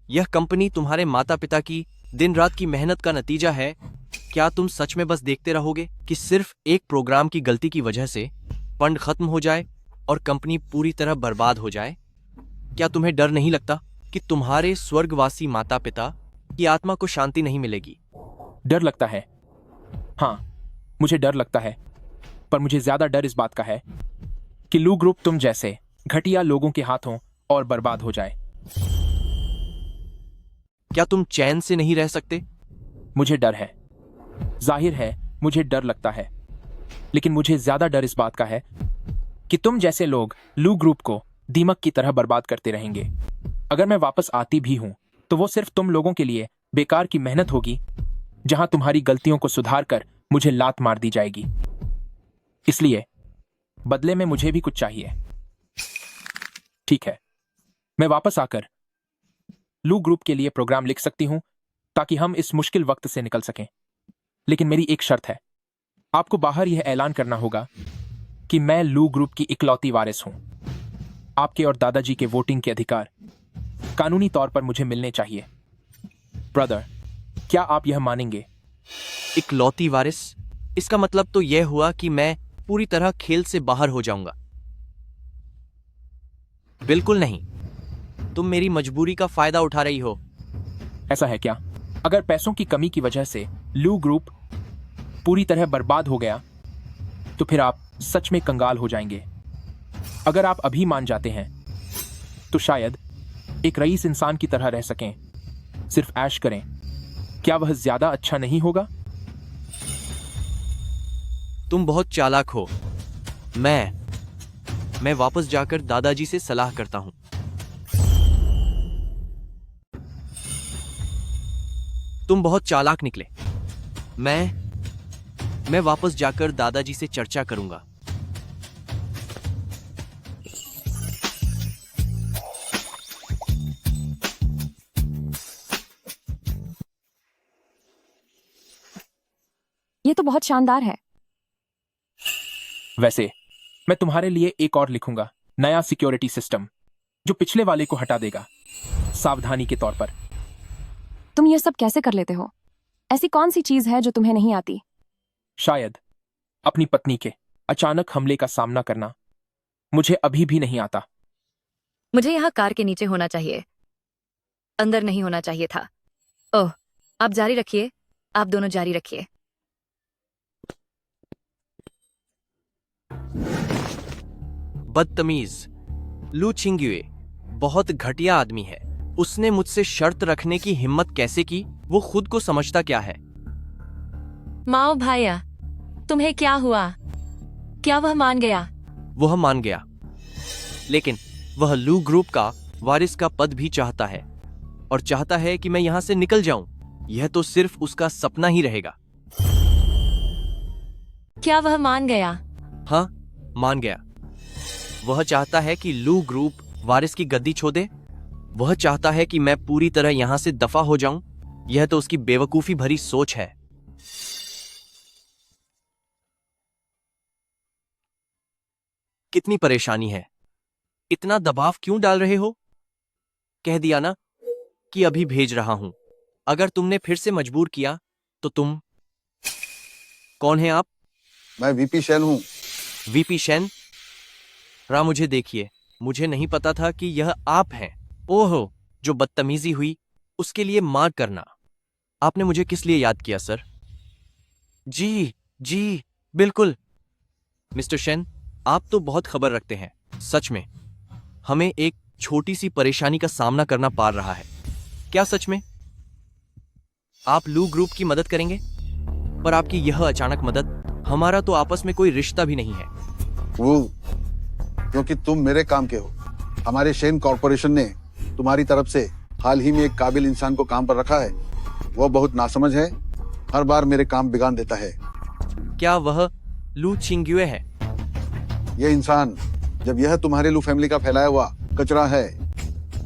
यह कंपनी तुम्हारे माता पिता की दिन रात की मेहनत का नतीजा है। क्या तुम सच में बस देखते रहोगे कि सिर्फ एक प्रोग्राम की गलती की वजह से फंड खत्म हो जाए और कंपनी पूरी तरह बर्बाद हो जाए? क्या तुम्हें डर नहीं लगता कि तुम्हारे स्वर्गवासी माता पिता की आत्मा को शांति नहीं मिलेगी? डर लगता है, हाँ मुझे डर लगता है, पर मुझे ज्यादा डर इस बात का है कि लू ग्रुप तुम जैसे घटिया लोगों के हाथों और बर्बाद हो जाए। क्या तुम चैन से नहीं रह सकते? मुझे डर है, जाहिर है मुझे डर लगता है, लेकिन मुझे ज्यादा डर इस बात का है कि तुम जैसे लोग लू ग्रुप को दीमक की तरह बर्बाद करते रहेंगे। अगर मैं वापस आती भी हूं तो वो सिर्फ तुम लोगों के लिए बेकार की मेहनत होगी, जहां तुम्हारी गलतियों को सुधार कर मुझे लात मार दी जाएगी। इसलिए बदले में मुझे भी कुछ चाहिए। ठीक है, मैं वापस आकर लू ग्रुप के लिए प्रोग्राम लिख सकती हूं ताकि हम इस मुश्किल वक्त से निकल सकें। लेकिन मेरी एक शर्त है, आपको बाहर यह ऐलान करना होगा कि मैं लू ग्रुप की इकलौती वारिस हूं। आपके और दादाजी के वोटिंग के अधिकार कानूनी तौर पर मुझे मिलने चाहिए। ब्रदर, क्या आप यह मानेंगे? इकलौती वारिस? इसका मतलब तो यह हुआ कि मैं पूरी तरह खेल से बाहर हो जाऊंगा। बिल्कुल नहीं, तुम मेरी मजबूरी का फायदा उठा रही हो। ऐसा है क्या? अगर पैसों की कमी की वजह से लू ग्रुप पूरी तरह बर्बाद हो गया तो फिर आप सच में कंगाल हो जाएंगे। अगर आप अभी मान जाते हैं तो शायद एक रईस इंसान की तरह रह सकें, सिर्फ ऐश करें। क्या वह ज्यादा अच्छा नहीं होगा? तुम बहुत चालाक हो। मैं वापस जाकर दादाजी से सलाह करता हूं। तुम बहुत चालाक निकले। मैं वापस जाकर दादाजी से चर्चा करूंगा। ये तो बहुत शानदार है। वैसे मैं तुम्हारे लिए एक और लिखूंगा, नया सिक्योरिटी सिस्टम जो पिछले वाले को हटा देगा, सावधानी के तौर पर। तुम ये सब कैसे कर लेते हो? ऐसी कौन सी चीज है जो तुम्हें नहीं आती? शायद अपनी पत्नी के अचानक हमले का सामना करना मुझे अभी भी नहीं आता। मुझे यहाँ कार के नीचे होना चाहिए, अंदर नहीं होना चाहिए था। ओह, आप जारी रखिए, आप दोनों जारी रखिए। बदतमीज। लू चिंगयुए बहुत घटिया आदमी है। उसने मुझसे शर्त रखने की हिम्मत कैसे की? वो खुद को समझता क्या है? माओ भाया, तुम्हें क्या हुआ? क्या वह मान गया? वह मान गया, लेकिन वह लू ग्रुप का वारिस का पद भी चाहता है और चाहता है कि मैं यहां से निकल जाऊं। यह तो सिर्फ उसका सपना ही रहेगा। क्या वह मान गया? हाँ, मान गया। वह चाहता है कि लू ग्रुप वारिस की गद्दी छो दे। वह चाहता है कि मैं पूरी तरह यहां से दफा हो जाऊं। यह तो उसकी बेवकूफी भरी सोच है। कितनी परेशानी है, इतना दबाव क्यों डाल रहे हो? कह दिया ना कि अभी भेज रहा हूं। अगर तुमने फिर से मजबूर किया तो तुम कौन है आप? मैं वीपी शैन हूँ। वीपी शैन? मुझे देखिए, मुझे नहीं पता था कि यह आप हैं। ओहो, जो बदतमीजी हुई उसके लिए मार करना। आपने मुझे किस लिए याद किया सर? जी जी बिल्कुल। मिस्टर शैन, आप तो बहुत खबर रखते हैं। सच में हमें एक छोटी सी परेशानी का सामना करना पड़ रहा है। क्या सच में? आप लू ग्रुप की मदद करेंगे? पर आपकी यह अचानक मदद, हमारा तो आपस में कोई रिश्ता भी नहीं है। वो क्योंकि तुम मेरे काम के हो। हमारे शेन कॉरपोरेशन ने तुम्हारी तरफ से हाल ही में एक काबिल इंसान को काम पर रखा है। वो बहुत नासमझ है, हर बार मेरे काम बिगाड़ देता है। क्या वह लू चिंग्युए है? ये इंसान, जब यह तुम्हारे लू फैमिली का फैलाया हुआ कचरा है,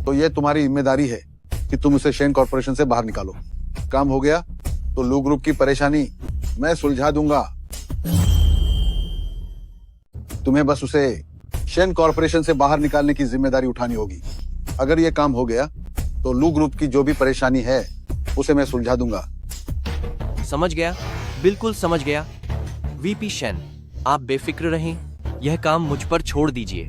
तो यह तुम्हारी जिम्मेदारी है कि तुम उसे शेन कॉरपोरेशन से बाहर निकालो। काम हो गया तो लू ग्रुप की परेशानी मैं सुलझा दूंगा। तुम्हें बस उसे शेन कॉरपोरेशन से बाहर निकालने की जिम्मेदारी उठानी होगी। अगर यह काम हो गया तो लू ग्रुप की जो भी परेशानी है उसे मैं सुलझा दूंगा। समझ गया, बिल्कुल समझ गया। वीपी शैन, आप बेफिक्र रहें, यह काम मुझ पर छोड़ दीजिए।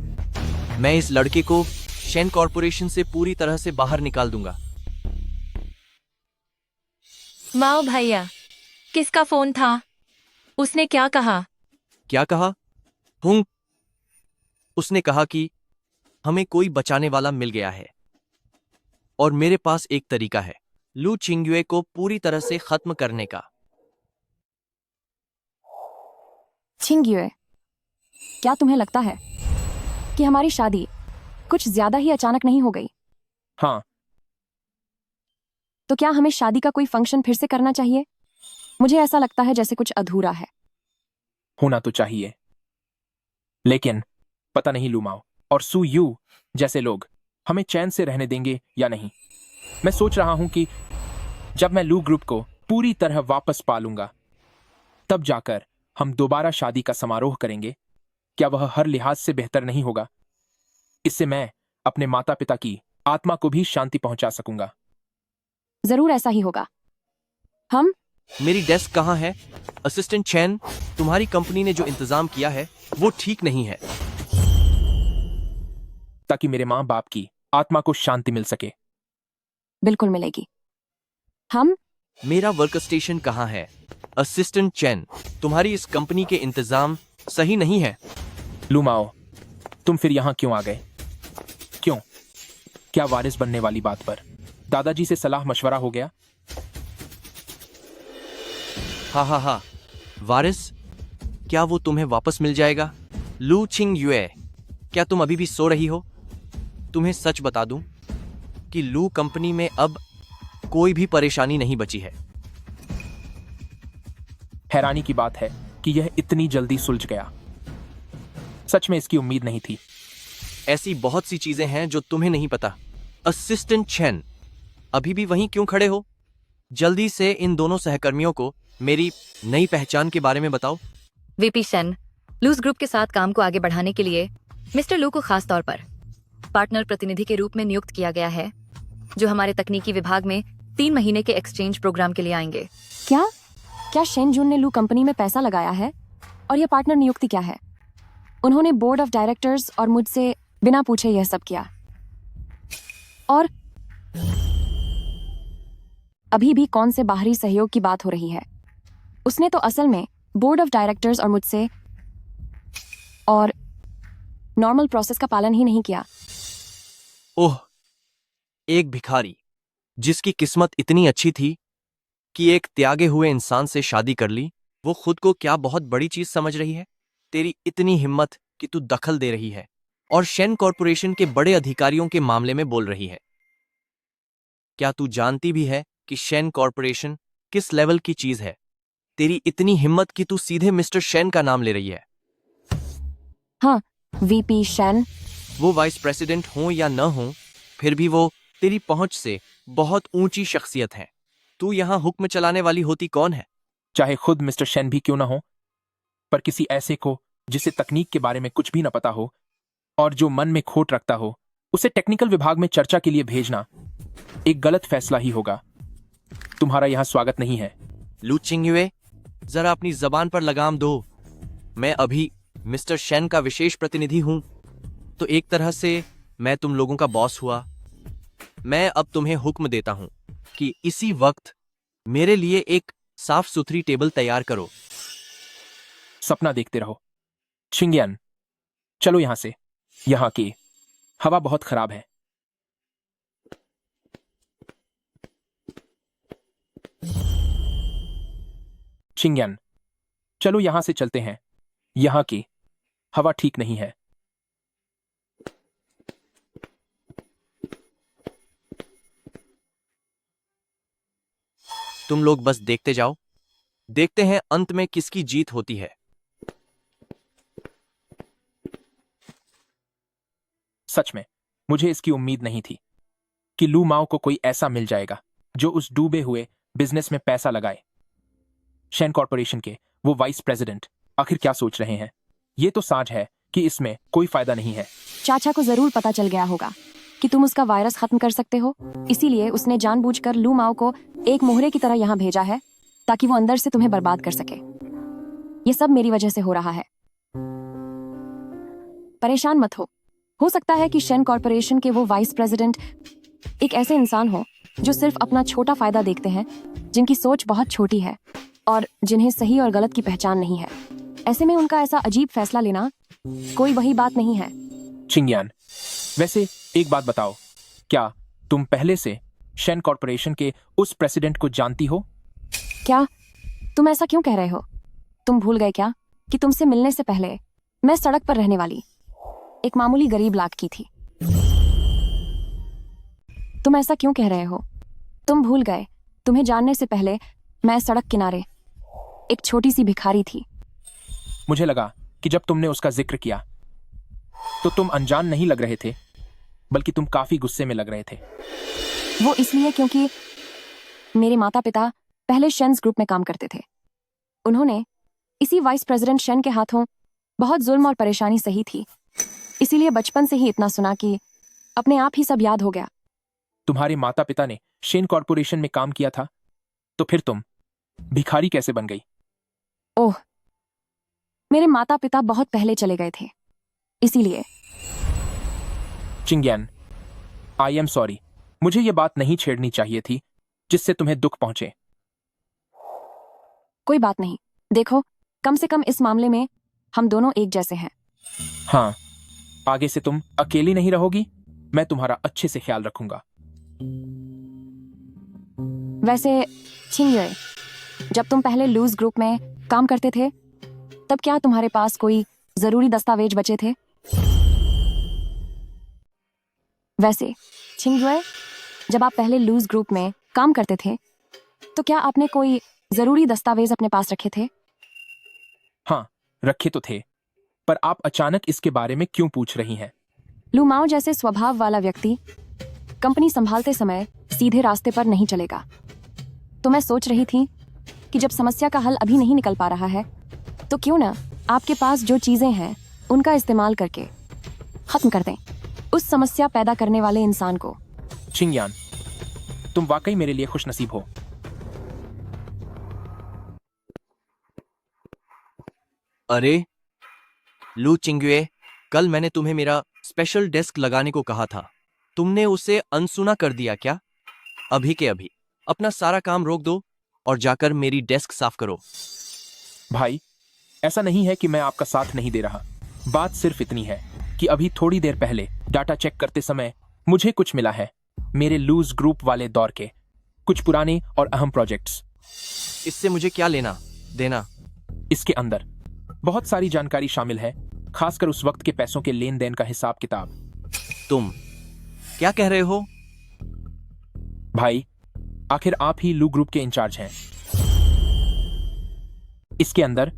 मैं इस लड़के को शेन कॉरपोरेशन से पूरी तरह से बाहर निकाल दूंगा। माओ भैया, किसका फोन था? उसने क्या कहा? क्या कहा? हुँ। उसने कहा कि हमें कोई बचाने वाला मिल गया है और मेरे पास एक तरीका है लू चिंग्युए को पूरी तरह से खत्म करने का। छिंग्युए, क्या तुम्हें लगता है कि हमारी शादी कुछ ज्यादा ही अचानक नहीं हो गई? हाँ, तो क्या हमें शादी का कोई फंक्शन फिर से करना चाहिए? मुझे ऐसा लगता है जैसे कुछ अधूरा है। होना तो चाहिए, लेकिन पता नहीं लूमाओ और सू यू जैसे लोग हमें चैन से रहने देंगे या नहीं। मैं सोच रहा हूं कि जब मैं लू ग्रुप को पूरी तरह वापस पा लूंगा, तब जाकर हम दोबारा शादी का समारोह करेंगे। क्या वह हर लिहाज से बेहतर नहीं होगा? इससे मैं अपने माता पिता की आत्मा को भी शांति पहुंचा सकूंगा। जरूर ऐसा ही होगा। हम मेरी डेस्क कहाँ है? असिस्टेंट चैन, तुम्हारी कंपनी ने जो इंतजाम किया है वो ठीक नहीं है। ताकि मेरे माँ बाप की आत्मा को शांति मिल सके। बिल्कुल मिलेगी। हम मेरा वर्क स्टेशन कहाँ है? असिस्टेंट चैन, तुम्हारी इस कंपनी के इंतजाम सही नहीं है। लूमाओ, तुम फिर यहां क्यों आ गए? क्यों? क्या वारिस बनने वाली बात पर दादाजी से सलाह मशवरा हो गया? हा, वारिस, क्या वो तुम्हें वापस मिल जाएगा? लू चिंग्युए, क्या तुम अभी भी सो रही हो? तुम्हें सच बता दूं कि लू कंपनी में अब कोई भी परेशानी नहीं बची है। हैरानी की बात है कि यह इतनी जल्दी सुलझ गया। सच में इसकी उम्मीद नहीं थी। ऐसी बहुत सी चीजें हैं जो तुम्हें नहीं पता। असिस्टेंट चैन, अभी भी वहीं क्यों खड़े हो? जल्दी से इन दोनों सहकर्मियों को मेरी नई पहचान के बारे में बताओ। वीपी शन, लूज ग्रुप के साथ काम को आगे बढ़ाने के लिए मिस्टर लू को खास तौर पर पार्टनर प्रतिनिधि के रूप में नियुक्त किया गया है, जो हमारे तकनीकी विभाग में 3 महीने के एक्सचेंज प्रोग्राम के लिए आएंगे। क्या शेन जून ने लू कंपनी में पैसा लगाया है? और यह पार्टनर नियुक्ति क्या है? उन्होंने बोर्ड ऑफ डायरेक्टर्स और मुझसे बिना पूछे यह सब किया। और अभी भी कौन से बाहरी सहयोग की बात हो रही है? उसने तो असल में बोर्ड ऑफ डायरेक्टर्स और मुझसे और नॉर्मल प्रोसेस का पालन ही नहीं किया। ओह, एक भिखारी जिसकी किस्मत इतनी अच्छी थी कि एक त्यागे हुए इंसान से शादी कर ली, वो खुद को क्या बहुत बड़ी चीज समझ रही है? तेरी इतनी हिम्मत कि तू दखल दे रही है और शेन कॉरपोरेशन के बड़े अधिकारियों के मामले में बोल रही है। क्या तू जानती भी है कि शेन कॉरपोरेशन किस लेवल की चीज है? तेरी इतनी हिम्मत कि तू सीधे मिस्टर शेन का नाम ले रही है। हाँ, वीपी शेन, वो वाइस प्रेसिडेंट हों या न हों, फिर भी वो तेरी पहुंच से बहुत ऊंची शख्सियत हैं। तू यहाँ हुक्म चलाने वाली होती कौन है? चाहे खुद मिस्टर शेन भी क्यों ना हो, पर किसी ऐसे को जिसे तकनीक के बारे में कुछ भी न पता हो और जो मन में खोट रखता हो, उसे टेक्निकल विभाग में चर्चा के लिए भेजना एक गलत फैसला ही होगा। तुम्हारा यहाँ स्वागत नहीं है। लू चिंगयुए, जरा अपनी जबान पर लगाम दो। मैं अभी मिस्टर शेन का विशेष प्रतिनिधि हूं, तो एक तरह से मैं तुम लोगों का बॉस हुआ। मैं अब तुम्हें हुक्म देता हूं कि इसी वक्त मेरे लिए एक साफ सुथरी टेबल तैयार करो। सपना देखते रहो। छिंगियन, चलो यहां से। यहाँ की हवा बहुत खराब है। छिंगियन, चलो यहां से चलते हैं। यहाँ की हवा ठीक नहीं है। तुम लोग बस देखते जाओ, देखते हैं अंत में किसकी जीत होती है। सच में मुझे इसकी उम्मीद नहीं थी कि लू माओ को कोई ऐसा मिल जाएगा जो उस डूबे हुए बिजनेस में पैसा लगाए। शेन कॉर्पोरेशन के वो वाइस प्रेसिडेंट आखिर क्या सोच रहे हैं? ये तो साज है कि इसमें कोई फायदा नहीं है। चाचा को जरूर पता चल गया होगा कि तुम उसका वायरस खत्म कर सकते हो, इसीलिए उसने जानबूझकर लू माओ को एक मोहरे की तरह यहाँ भेजा है ताकि वो अंदर से तुम्हें बर्बाद कर सके। ये सब मेरी वजह से हो रहा है। परेशान मत हो सकता है कि शेन कॉर्पोरेशन के वो वाइस प्रेसिडेंट एक ऐसे इंसान हो जो सिर्फ अपना छोटा फायदा देखते हैं, जिनकी सोच बहुत छोटी है और जिन्हें सही और गलत की पहचान नहीं है। ऐसे में उनका ऐसा अजीब फैसला लेना कोई वही बात नहीं है। छिंगियन, वैसे एक बात बताओ, क्या तुम पहले से शेन कॉर्पोरेशन के उस प्रेसिडेंट को जानती हो? क्या तुम ऐसा क्यों कह रहे हो? तुम भूल गए क्या कि तुमसे मिलने से पहले मैं सड़क पर रहने वाली एक मामूली गरीब लाख की थी? तुम ऐसा क्यों कह रहे हो? तुम भूल गए तुम्हें जानने से पहले मैं सड़क किनारे एक छोटी सी भिखारी थी। मुझे लगा कि जब तुमने उसका जिक्र किया तो तुम अनजान नहीं लग रहे थे, बल्कि तुम काफी गुस्से में लग रहे थे। वो इसलिए क्योंकि मेरे माता पिता पहले शेन्स ग्रुप में काम करते थे। उन्होंने इसी वाइस प्रेसिडेंट शेन के हाथों बहुत जुल्म और परेशानी सही थी, इसीलिए बचपन से ही इतना सुना कि अपने आप ही सब याद हो गया। तुम्हारे माता पिता ने शेन कॉर्पोरेशन में काम किया था, तो फिर तुम भिखारी कैसे बन गई? ओह, मेरे माता पिता बहुत पहले चले गए थे, इसीलिए। चिंगियन, आई एम सॉरी। मुझे ये बात नहीं छेड़नी चाहिए थी जिससे तुम्हें दुख पहुंचे। कोई बात नहीं, देखो कम से कम इस मामले में हम दोनों एक जैसे हैं। हाँ, आगे से तुम अकेली नहीं रहोगी, मैं तुम्हारा अच्छे से ख्याल रखूंगा। वैसे छिंगयुए, जब तुम पहले लूज ग्रुप में काम करते थे तब क्या तुम्हारे पास कोई जरूरी दस्तावेज बचे थे? वैसे छिंगयुए, जब आप पहले लूज ग्रुप में काम करते थे तो क्या आपने कोई जरूरी दस्तावेज अपने पास रखे थे? हाँ, रखे तो थे, पर आप अचानक इसके बारे में क्यों पूछ रही हैं? लू माओ जैसे स्वभाव वाला व्यक्ति कंपनी संभालते समय सीधे रास्ते पर नहीं चलेगा। तो मैं सोच रही थी कि जब समस्या का हल अभी नहीं निकल पा रहा है तो क्यों ना आपके पास जो चीजें हैं उनका इस्तेमाल करके खत्म कर दें उस समस्या पैदा करने वाले इंसान को। चिंगियान, तुम वाकई मेरे लिए खुशनसीब हो। अरे लू चिंगुए, कल मैंने तुम्हें मेरा स्पेशल डेस्क लगाने को कहा था, तुमने उसे अनसुना कर दिया क्या? अभी के अभी अपना सारा काम रोक दो और जाकर मेरी डेस्क साफ करो। भाई, ऐसा नहीं है कि मैं आपका साथ नहीं दे रहा। बात सिर्फ इतनी है कि अभी थोड़ी देर पहले डाटा चेक करते समय मुझे कुछ मिला है, मेरे लूज ग्रुप वाले दौर के कुछ पुराने और अहम प्रोजेक्ट्स। इससे मुझे क्या लेना देना? इसके अंदर बहुत सारी जानकारी शामिल है, खासकर उस वक्त के पैसों के लेन देन का हिसाब किताब। तुम क्या कह रहे हो? भाई, आखिर आप ही लू ग्रुप के इंचार्ज हैं। इसके अंदर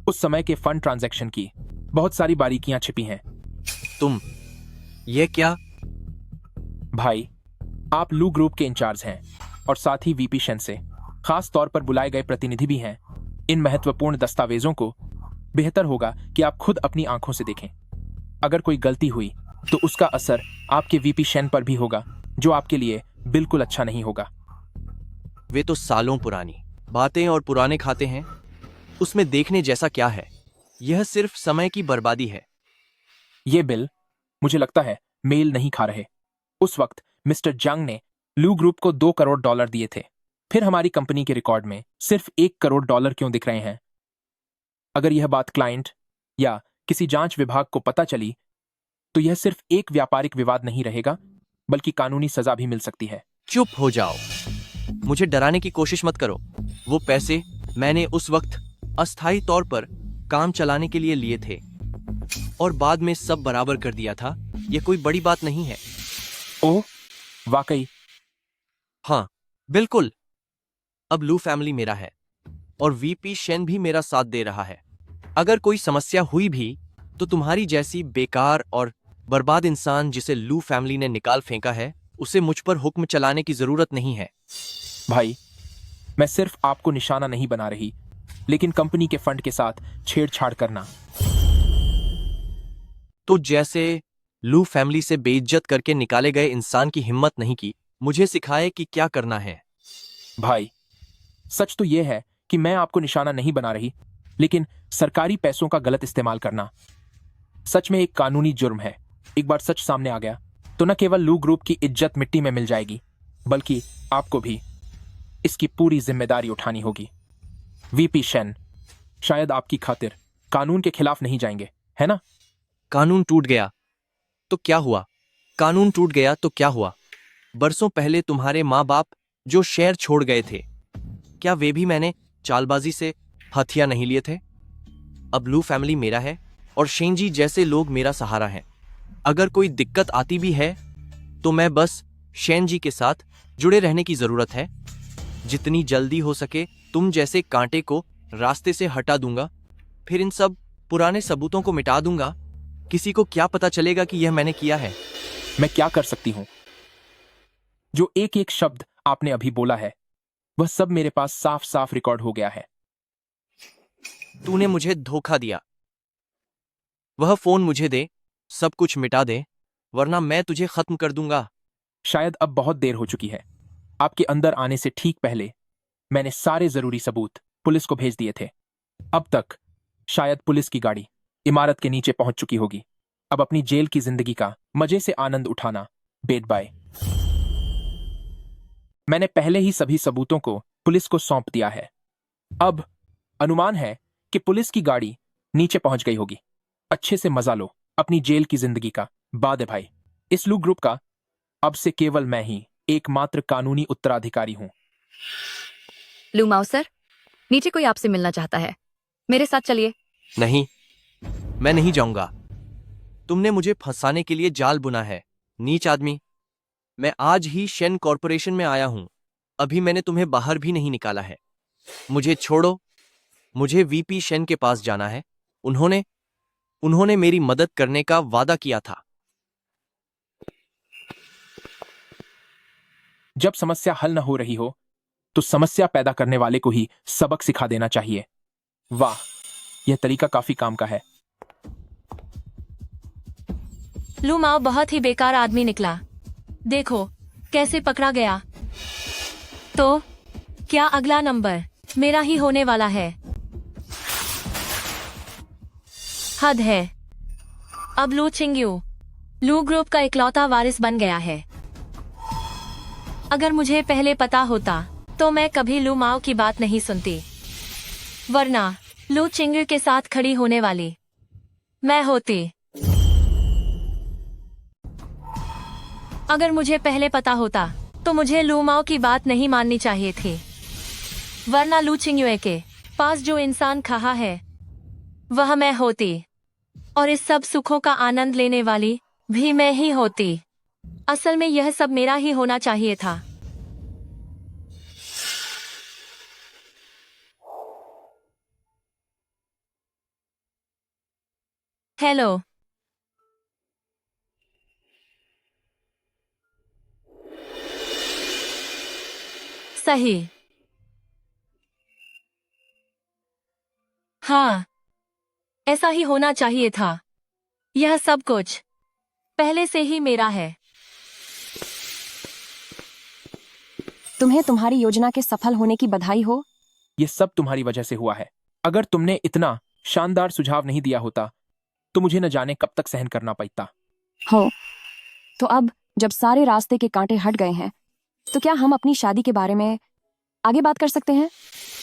उस समय के फंड ट्रांजैक्शन की बहुत सारी बारीकियां छिपी हैं। तुम ये क्या? भाई, आप लू ग्रुप के इंचार्ज हैं और साथ ही वीपी शेन से खास तौर पर बुलाए गए प्रतिनिधि भी हैं। इन महत्वपूर्ण दस्तावेजों को बेहतर होगा कि आप खुद अपनी आंखों से देखें। अगर कोई गलती हुई तो उसका असर आपके वीपी शेन पर भी होगा, जो आपके लिए बिल्कुल अच्छा नहीं होगा। वे तो सालों पुरानी बातें और पुराने खाते हैं, उसमें देखने जैसा क्या है? यह सिर्फ समय की बर्बादी है। ये बिल, मुझे लगता है, मेल नहीं खा रहे। उस वक्त मिस्टर जंग ने लू ग्रुप को $2 करोड़ दिए थे। फिर हमारी कंपनी के रिकॉर्ड में सिर्फ $1 करोड़ क्यों दिख रहे हैं? अगर यह बात क्लाइंट या किसी जांच विभाग को पता चली तो यह सिर्फ एक व्यापारिक विवाद नहीं रहेगा, बल्कि कानूनी सजा भी मिल सकती है। चुप हो जाओ, मुझे डराने की कोशिश मत करो। वो पैसे मैंने उस वक्त अस्थायी तौर पर काम चलाने के लिए लिए थे और बाद में सब बराबर कर दिया था। यह कोई बड़ी बात नहीं है। ओह, वाकई? हाँ, बिल्कुल। अब लू फैमिली मेरा है और वीपी शेन भी मेरा साथ दे रहा है। अगर कोई समस्या हुई भी तो तुम्हारी जैसी बेकार और बर्बाद इंसान जिसे लू फैमिली ने निकाल फेंका है, उसे मुझ पर हुक्म चलाने की जरूरत नहीं है। भाई, मैं सिर्फ आपको निशाना नहीं बना रही, लेकिन कंपनी के फंड के साथ छेड़छाड़ करना। तो जैसे लू फैमिली से बेइज्जत करके निकाले गए इंसान की हिम्मत नहीं की मुझे सिखाए कि क्या करना है। भाई, सच तो यह है कि मैं आपको निशाना नहीं बना रही, लेकिन सरकारी पैसों का गलत इस्तेमाल करना सच में एक कानूनी जुर्म है। एक बार सच सामने आ गया तो न केवल लू ग्रुप की इज्जत मिट्टी में मिल जाएगी, बल्कि आपको भी इसकी पूरी जिम्मेदारी उठानी होगी। वीपी शेन, शायद आपकी खातिर कानून के खिलाफ नहीं जाएंगे, है ना? कानून टूट गया तो क्या हुआ? कानून टूट गया तो क्या हुआ? बरसों पहले तुम्हारे माँ बाप जो शहर छोड़ गए थे, क्या वे भी मैंने चालबाजी से हथिया नहीं लिए थे? अब लू फैमिली मेरा है और शेंजी जैसे लोग मेरा सहारा हैं। अगर कोई दिक्कत आती भी है तो मैं बस शेनजी के साथ जुड़े रहने की जरूरत है। जितनी जल्दी हो सके तुम जैसे कांटे को रास्ते से हटा दूंगा, फिर इन सब पुराने सबूतों को मिटा दूंगा। किसी को क्या पता चलेगा कि यह मैंने किया है? मैं क्या कर सकती हूं? जो एक एक शब्द आपने अभी बोला है, वह सब मेरे पास साफ साफ रिकॉर्ड हो गया है। तूने मुझे धोखा दिया। वह फोन मुझे दे, सब कुछ मिटा दे, वरना मैं तुझे खत्म कर दूंगा। शायद अब बहुत देर हो चुकी है। आपके अंदर आने से ठीक पहले मैंने सारे जरूरी सबूत पुलिस को भेज दिए थे। अब तक शायद पुलिस की गाड़ी इमारत के नीचे पहुंच चुकी होगी। अब अपनी जेल की जिंदगी का मजे से आनंद उठाना। बेड बाय। मैंने पहले ही सभी सबूतों को पुलिस को सौंप दिया है। अब अनुमान है कि पुलिस की गाड़ी नीचे पहुंच गई होगी। अच्छे से मजा लो अपनी जेल की जिंदगी का। बाद है भाई। इस लू ग्रुप का अब से केवल मैं ही एकमात्र कानूनी उत्तराधिकारी हूं। लू माओ सर, नीचे कोई आपसे मिलना चाहता है। मेरे साथ चलिए। नहीं, मैं नहीं जाऊंगा। तुमने मुझे फंसाने के लिए जाल बुना है, नीच आदमी। मैं आज ही शेन कॉरपोरेशन में आया हूं। अभी मैंने तुम्हें बाहर भी नहीं निकाला है। मुझे छोड़ो। मुझे वीपी शेन के पास जाना है। उन्होंने मेरी मदद करने का वादा किया था। जब समस्या हल न हो रही हो तो समस्या पैदा करने वाले को ही सबक सिखा देना चाहिए। वाह, यह तरीका काफी काम का है। लू माओ बहुत ही बेकार आदमी निकला। देखो कैसे पकड़ा गया। तो क्या अगला नंबर मेरा ही होने वाला है? हद है। अब लू चिंग्यू लू ग्रुप का इकलौता वारिस बन गया है। अगर मुझे पहले पता होता तो मैं कभी लू माओ की बात नहीं सुनती, वरना लू चिंग्यू के साथ खड़ी होने वाली मैं होती। अगर मुझे पहले पता होता तो मुझे लू माओ की बात नहीं माननी चाहिए थी, वरना लू चिंग्यू के पास जो इंसान कहा है वह मैं होती, और इस सब सुखों का आनंद लेने वाली भी मैं ही होती। असल में यह सब मेरा ही होना चाहिए था। हेलो, सही। हाँ, ऐसा ही होना चाहिए था। यह सब कुछ पहले से ही मेरा है। तुम्हें तुम्हारी योजना के सफल होने की बधाई हो। ये सब तुम्हारी वजह से हुआ है। अगर तुमने इतना शानदार सुझाव नहीं दिया होता तो मुझे न जाने कब तक सहन करना पड़ता। हो तो अब जब सारे रास्ते के कांटे हट गए हैं तो क्या हम अपनी शादी के बारे में आगे बात कर सकते हैं?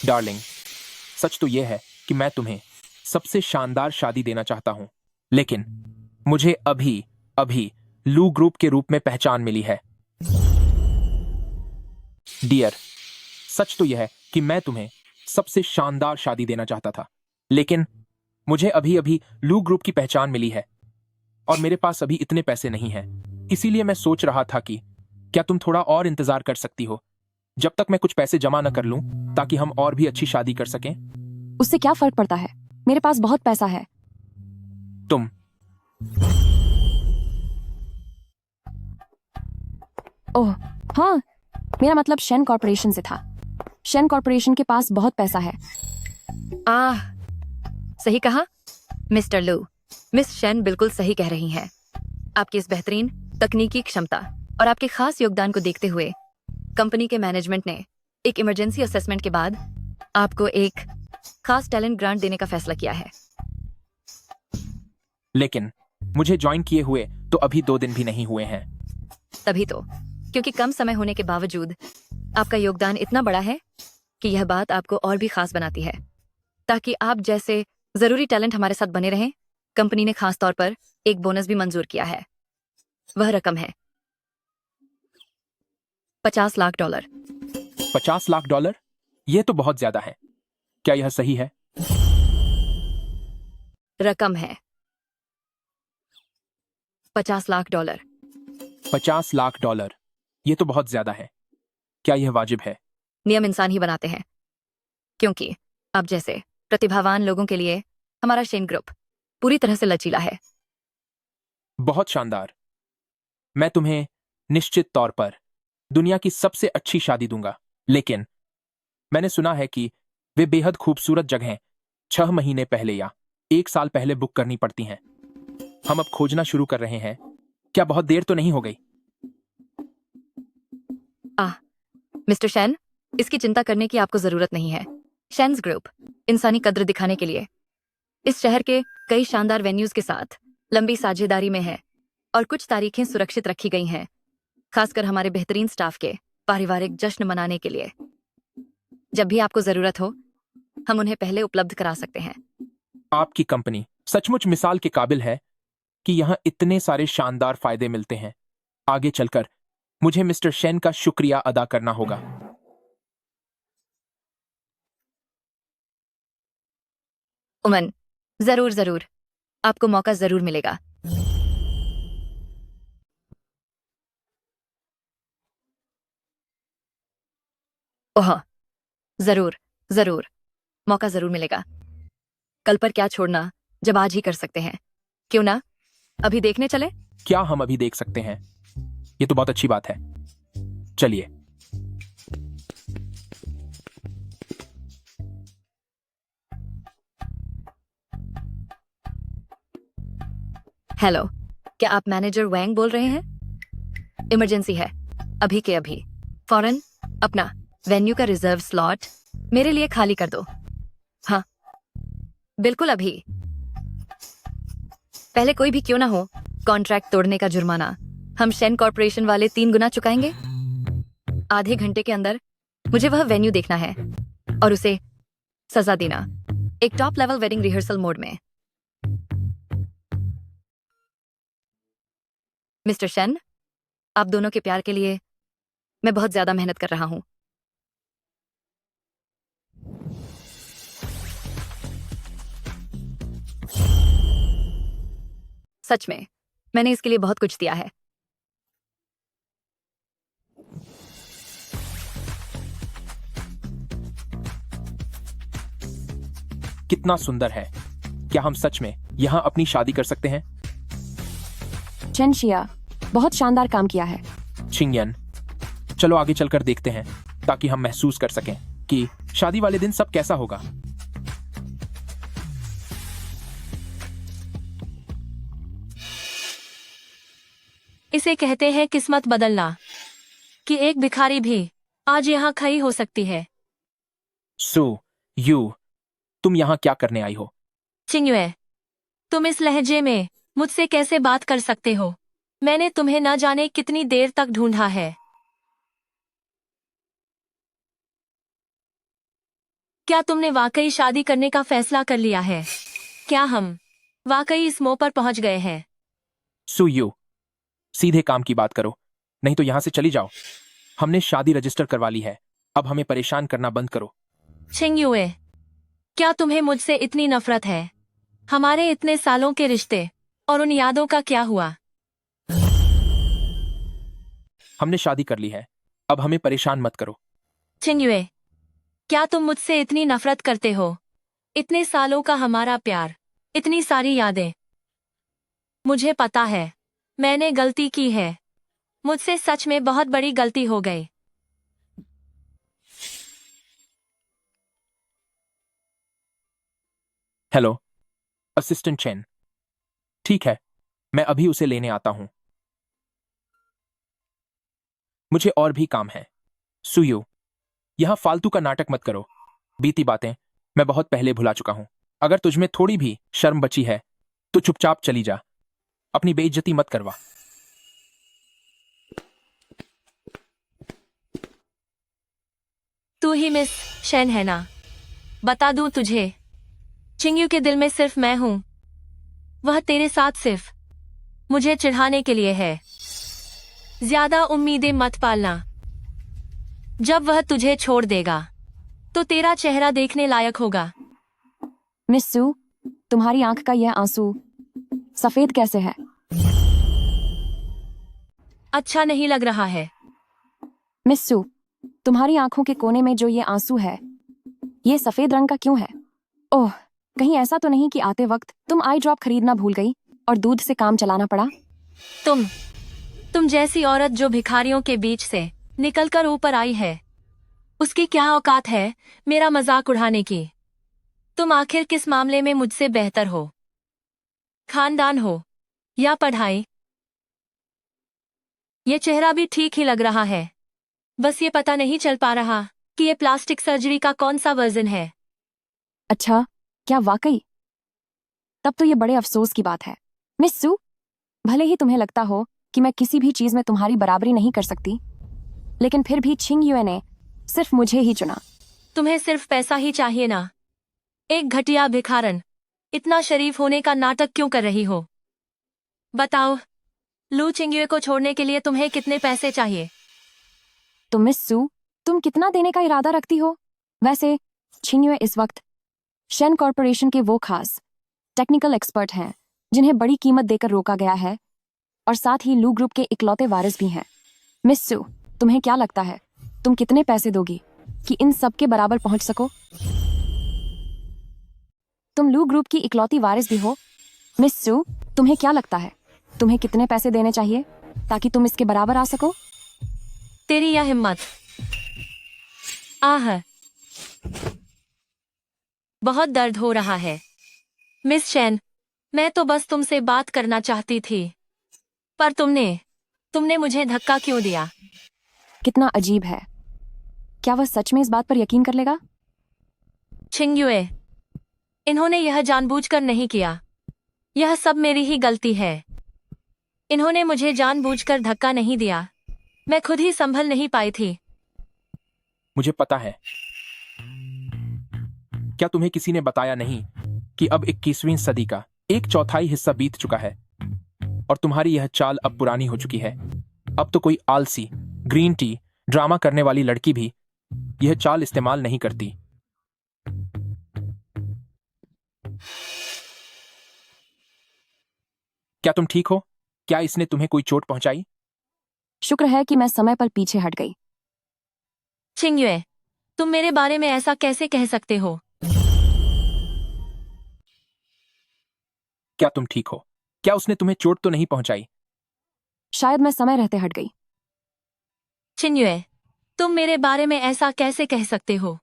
डार्लिंग, सच तो यह है कि मैं तुम्हें सबसे शानदार शादी देना चाहता हूं, लेकिन मुझे अभी अभी लू ग्रुप के रूप में पहचान मिली है। डियर, सच तो यह है कि मैं तुम्हें सबसे शानदार शादी देना चाहता था, लेकिन मुझे अभी अभी लू ग्रुप की पहचान मिली है और मेरे पास अभी इतने पैसे नहीं हैं। इसीलिए मैं सोच रहा था कि क्या तुम थोड़ा और इंतजार कर सकती हो जब तक मैं कुछ पैसे जमा न कर लूं, ताकि हम और भी अच्छी शादी कर सकें। उससे क्या फर्क पड़ता है? मेरे पास बहुत पैसा है। तुम ओह हाँ, मेरा मतलब शेन कॉर्पोरेशन से था। शेन कॉर्पोरेशन के पास बहुत पैसा है। आह, सही कहा मिस्टर लू। मिस शेन बिल्कुल सही कह रही हैं। आपकी इस बेहतरीन तकनीकी क्षमता और आपके खास योगदान को देखते हुए कंपनी के मैनेजमेंट ने एक इमरजेंसी असेसमेंट के बाद आपको एक खास टैलेंट ग्रांट देने का फैसला किया है। लेकिन मुझे ज्वाइन किए हुए तो अभी 2 दिन भी नहीं हुए हैं। तभी तो, क्योंकि कम समय होने के बावजूद आपका योगदान इतना बड़ा है कि यह बात आपको और भी खास बनाती है। ताकि आप जैसे जरूरी टैलेंट हमारे साथ बने रहें, कंपनी ने खास तौर पर एक बोनस भी मंजूर किया है। वह रकम है $50 लाख। 50 लाख डॉलर? यह तो बहुत ज्यादा है। क्या यह सही है? रकम है $50 लाख। 50 लाख डॉलर, यह तो बहुत ज्यादा है। क्या यह वाजिब है? नियम इंसान ही बनाते हैं, क्योंकि आप जैसे प्रतिभावान लोगों के लिए हमारा शेन ग्रुप पूरी तरह से लचीला है। बहुत शानदार। मैं तुम्हें निश्चित तौर पर दुनिया की सबसे अच्छी शादी दूंगा, लेकिन मैंने सुना है कि वे बेहद खूबसूरत जगहें 6 महीने पहले या 1 साल पहले बुक करनी पड़ती हैं। हम अब खोजना शुरू कर रहे हैं। क्या बहुत देर तो नहीं हो गई? मिस्टर शेन, इसकी चिंता करने की आपको जरूरत नहीं है। शेन्स ग्रुप इंसानी कद्र दिखाने के लिए इस शहर के कई शानदार वेन्यूज के साथ लंबी साझेदारी में है और कुछ तारीखें सुरक्षित रखी गई हैं, खासकर हमारे बेहतरीन स्टाफ के पारिवारिक जश्न मनाने के लिए। जब भी आपको जरूरत हो, हम उन्हें पहले उपलब्ध करा सकते हैं। आपकी कंपनी सचमुच मिसाल के काबिल है कि यहाँ इतने सारे शानदार फायदे मिलते हैं। आगे चलकर मुझे मिस्टर शेन का शुक्रिया अदा करना होगा। उमन, जरूर जरूर, आपको मौका जरूर मिलेगा। ओह, जरूर जरूर, मौका जरूर मिलेगा। कल पर क्या छोड़ना जब आज ही कर सकते हैं। क्यों ना अभी देखने चले? क्या हम अभी देख सकते हैं? ये तो बहुत अच्छी बात है। चलिए। हेलो, क्या आप मैनेजर वैंग बोल रहे हैं? इमरजेंसी है, अभी के अभी। फौरन अपना वेन्यू का रिजर्व स्लॉट मेरे लिए खाली कर दो। हाँ, बिल्कुल अभी। पहले कोई भी क्यों ना हो, कॉन्ट्रैक्ट तोड़ने का जुर्माना हम शेन कॉर्पोरेशन वाले 3 गुना चुकाएंगे। आधे घंटे के अंदर मुझे वह वेन्यू देखना है और उसे सजा देना, एक top level wedding rehearsal mode में। मिस्टर शेन, आप दोनों के प्यार के लिए मैं बहुत ज्यादा मेहनत कर रहा हूं। सच में, मैंने इसके लिए बहुत कुछ दिया है। कितना सुंदर है। क्या हम सच में यहाँ अपनी शादी कर सकते हैं? चेन शिया, बहुत शानदार काम किया है। छिंगयन, चलो आगे चलकर देखते हैं ताकि हम महसूस कर सकें कि शादी वाले दिन सब कैसा होगा। इसे कहते हैं किस्मत बदलना, कि एक भिखारी भी आज यहाँ खड़ी हो सकती है। सू यू, तुम यहाँ क्या करने आई हो? चिंगयुए, तुम इस लहजे में मुझसे कैसे बात कर सकते हो? मैंने तुम्हें न जाने कितनी देर तक ढूंढा है। क्या तुमने वाकई शादी करने का फैसला कर लिया है? क्या हम वाकई इस मोह पर पहुंच गए हैं? सू यू, सीधे काम की बात करो, नहीं तो यहां से चली जाओ। हमने शादी रजिस्टर करवा ली है, अब हमें परेशान करना बंद करो। चिंगयुए, क्या तुम्हें मुझसे इतनी नफरत है? हमारे इतने सालों के रिश्ते और उन यादों का क्या हुआ? हमने शादी कर ली है, अब हमें परेशान मत करो। चिंगयुए, क्या तुम मुझसे इतनी नफरत करते हो? इतने सालों का हमारा प्यार, इतनी सारी यादें। मुझे पता है, मैंने गलती की है। मुझसे सच में बहुत बड़ी गलती हो गई। हेलो असिस्टेंट चेन, ठीक है, मैं अभी उसे लेने आता हूं। मुझे और भी काम है। सुयू, यहां फालतू का नाटक मत करो। बीती बातें मैं बहुत पहले भुला चुका हूं। अगर तुझमें थोड़ी भी शर्म बची है तो चुपचाप चली जा, अपनी बेइज्जती मत करवा। तू ही मिस शेन है ना? बता दूं तुझे, चिंगयू के दिल में सिर्फ मैं हूं। वह तेरे साथ सिर्फ मुझे चिढ़ाने के लिए है। ज्यादा उम्मीदें मत पालना। जब वह तुझे छोड़ देगा तो तेरा चेहरा देखने लायक होगा। मिस सू, तुम्हारी आंख का यह आंसू सफेद कैसे है? अच्छा नहीं लग रहा है। मिस सू, तुम्हारी आंखों के कोने में जो ये आंसू है, ये सफेद रंग का क्यों है? ओह, कहीं ऐसा तो नहीं कि आते वक्त तुम आई ड्रॉप खरीदना भूल गई और दूध से काम चलाना पड़ा? तुम जैसी औरत जो भिखारियों के बीच से निकलकर ऊपर आई है, उसकी क्या औकात है मेरा मजाक उड़ाने की? तुम आखिर किस मामले में मुझसे बेहतर हो? खानदान हो या पढ़ाई? ये चेहरा भी ठीक ही लग रहा है। बस ये पता नहीं चल पा रहा कि ये प्लास्टिक सर्जरी का कौन सा वर्जन है। अच्छा, क्या वाकई? तब तो ये बड़े अफसोस की बात है। मिस सू, भले ही तुम्हें लगता हो कि मैं किसी भी चीज में तुम्हारी बराबरी नहीं कर सकती, लेकिन फिर भी चिंगयुए ने सिर्फ मुझे ही चुना। तुम्हें सिर्फ पैसा ही चाहिए ना? एक घटिया भिखारन इतना शरीफ होने का नाटक क्यों कर रही हो? बताओ, लू चिंगयुए को छोड़ने के लिए तुम्हें कितने पैसे चाहिए? तो मिस सू, तुम कितना देने का इरादा रखती हो? वैसे चिंगयुए इस वक्त शेन कॉरपोरेशन के वो खास टेक्निकल एक्सपर्ट हैं जिन्हें बड़ी कीमत देकर रोका गया है, और साथ ही लू ग्रुप के इकलौते वारिस भी हैं। मिस सू, तुम्हें क्या लगता है, तुम कितने पैसे दोगी कि इन सब के बराबर पहुंच सको? तुम लू ग्रुप की इकलौती वारिस भी हो। मिस सू, तुम्हें क्या लगता है, तुम्हें कितने पैसे देने चाहिए ताकि तुम इसके बराबर आ सको? तेरी यह हिम्मत! आह, बहुत दर्द हो रहा है। मिस शेन, मैं तो बस तुमसे बात करना चाहती थी, पर तुमने मुझे धक्का क्यों दिया? कितना अजीब है। क्या वह सच में इस बात पर यकीन कर लेगा? चिंगयुए, इन्होंने यह जानबूझकर नहीं किया। यह सब मेरी ही गलती है। इन्होंने मुझे जानबूझकर धक्का नहीं दिया। मैं खुद ही संभल नहीं पाई थी। मुझे पता है। क्या तुम्हें किसी ने बताया नहीं कि अब 21वीं सदी का 1/4 हिस्सा बीत चुका है और तुम्हारी यह चाल अब पुरानी हो चुकी है। अब तो कोई आलसी, ग्रीन टी ड्रामा करने वाली लड़की भी यह चाल इस्तेमाल नहीं करती। क्या तुम ठीक हो? क्या इसने तुम्हें कोई चोट पहुंचाई? शुक्र है कि मैं समय पर पीछे हट गई। चिंगयुए, तुम मेरे बारे में ऐसा कैसे कह सकते हो? क्या तुम ठीक हो? क्या उसने तुम्हें चोट तो नहीं पहुंचाई? शायद मैं समय रहते हट गई। चिंगयुए, तुम मेरे बारे में ऐसा कैसे कह सकते हो?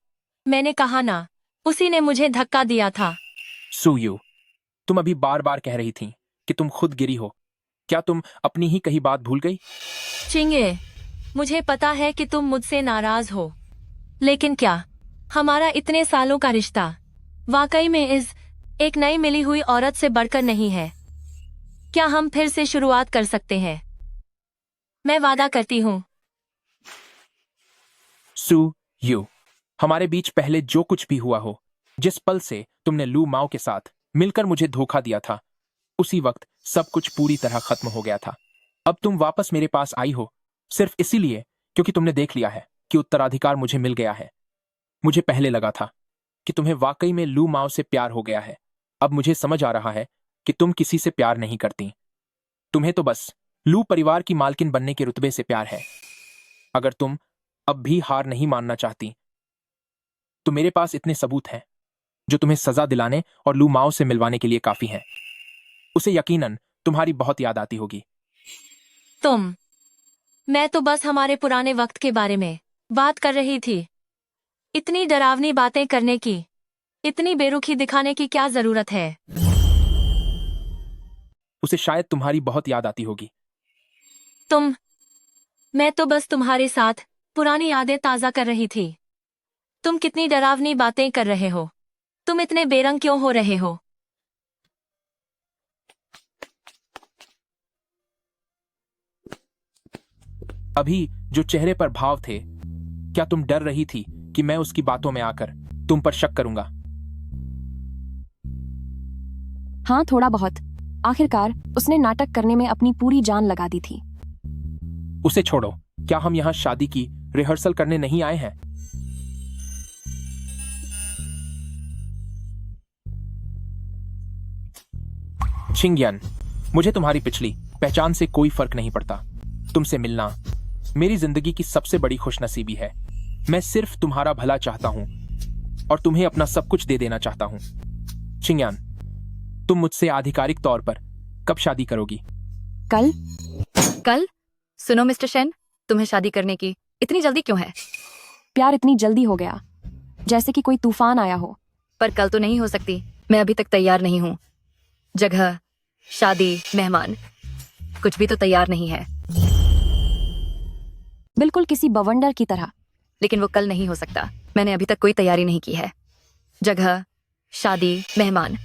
मैंने कहा ना, उसी ने मुझे धक्का दिया था। सुयू, तुम अभी बार बार कह रही थी कि तुम खुद गिरी हो। क्या तुम अपनी ही कही बात भूल गई? चिंगे, मुझे पता है कि तुम मुझसे नाराज हो, लेकिन क्या हमारा इतने सालों का रिश्ता वाकई में इस एक नई मिली हुई औरत से बढ़कर नहीं है? क्या हम फिर से शुरुआत कर सकते हैं? मैं वादा करती हूँ। सुयू, हमारे बीच पहले जो कुछ भी हुआ हो, जिस पल से तुमने लू माओ के साथ मिलकर मुझे धोखा दिया था, उसी वक्त सब कुछ पूरी तरह खत्म हो गया था। अब तुम वापस मेरे पास आई हो सिर्फ इसीलिए क्योंकि तुमने देख लिया है कि उत्तराधिकार मुझे मिल गया है। मुझे पहले लगा था कि तुम्हें वाकई में लू माओ से प्यार हो गया है। अब मुझे समझ आ रहा है कि तुम किसी से प्यार नहीं करती। तुम्हें तो बस लू परिवार की मालकिन बनने के रुतबे से प्यार है। अगर तुम अब भी हार नहीं मानना चाहती तो मेरे पास इतने सबूत हैं जो तुम्हें सजा दिलाने और लू माओ से मिलवाने के लिए काफी हैं। उसे यकीनन तुम्हारी बहुत याद आती होगी। मैं तो बस हमारे पुराने वक्त के बारे में बात कर रही थी। इतनी डरावनी बातें करने की, इतनी बेरुखी दिखाने की क्या जरूरत है? उसे शायद तुम्हारी बहुत याद आती होगी। मैं तो बस तुम्हारे साथ पुरानी यादें ताजा कर रही थी। तुम कितनी डरावनी बातें कर रहे हो? तुम इतने बेरंग क्यों हो रहे हो? अभी जो चेहरे पर भाव थे, क्या तुम डर रही थी कि मैं उसकी बातों में आकर तुम पर शक करूंगा? हाँ, थोड़ा बहुत। आखिरकार उसने नाटक करने में अपनी पूरी जान लगा दी थी। उसे छोड़ो। क्या हम यहाँ शादी की रिहर्सल करने नहीं आए हैं? छिंगयन, मुझे तुम्हारी पिछली पहचान से कोई फर्क नहीं पड़ता। तुमसे मिलना मेरी जिंदगी की सबसे बड़ी खुशनसीबी है। मैं सिर्फ तुम्हारा भला चाहता हूं और तुम्हें अपना सब कुछ दे देना चाहता हूं। छिंगयन, तुम मुझसे आधिकारिक तौर पर कब शादी करोगी? कल। कल? सुनो मिस्टर शेन, तुम्हें शादी करने की इतनी जल्दी क्यों है? प्यार इतनी जल्दी हो गया जैसे कि कोई तूफान आया हो। पर कल तो नहीं हो सकती। मैं अभी तक तैयार नहीं हूँ। जगह, शादी, मेहमान, कुछ भी तो तैयार नहीं है। बिल्कुल किसी बवंडर की तरह। लेकिन वो कल नहीं हो सकता। मैंने अभी तक कोई तैयारी नहीं की है। जगह, शादी, मेहमान,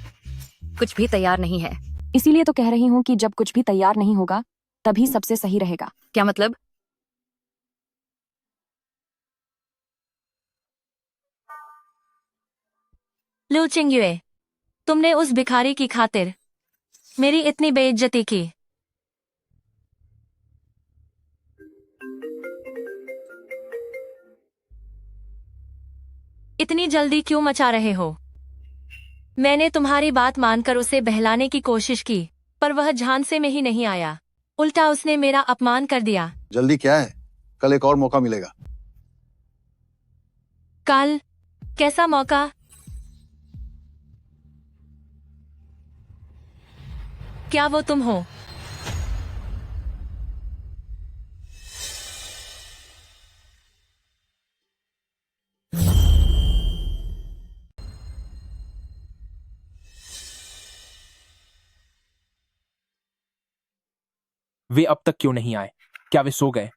कुछ भी तैयार नहीं है। इसीलिए तो कह रही हूँ कि जब कुछ भी तैयार नहीं होगा तभी सबसे सही रहेगा। क्या मतलब? लू चिंगयुए, तुमने उस भिखारी की खातिर मेरी इतनी बेइज्जती की। इतनी जल्दी क्यों मचा रहे हो? मैंने तुम्हारी बात मानकर उसे बहलाने की कोशिश की, पर वह झांसे में ही नहीं आया। उल्टा उसने मेरा अपमान कर दिया। जल्दी क्या है, कल एक और मौका मिलेगा। कल? कैसा मौका? क्या वो तुम हो? वे अब तक क्यों नहीं आए? क्या वे सो गए?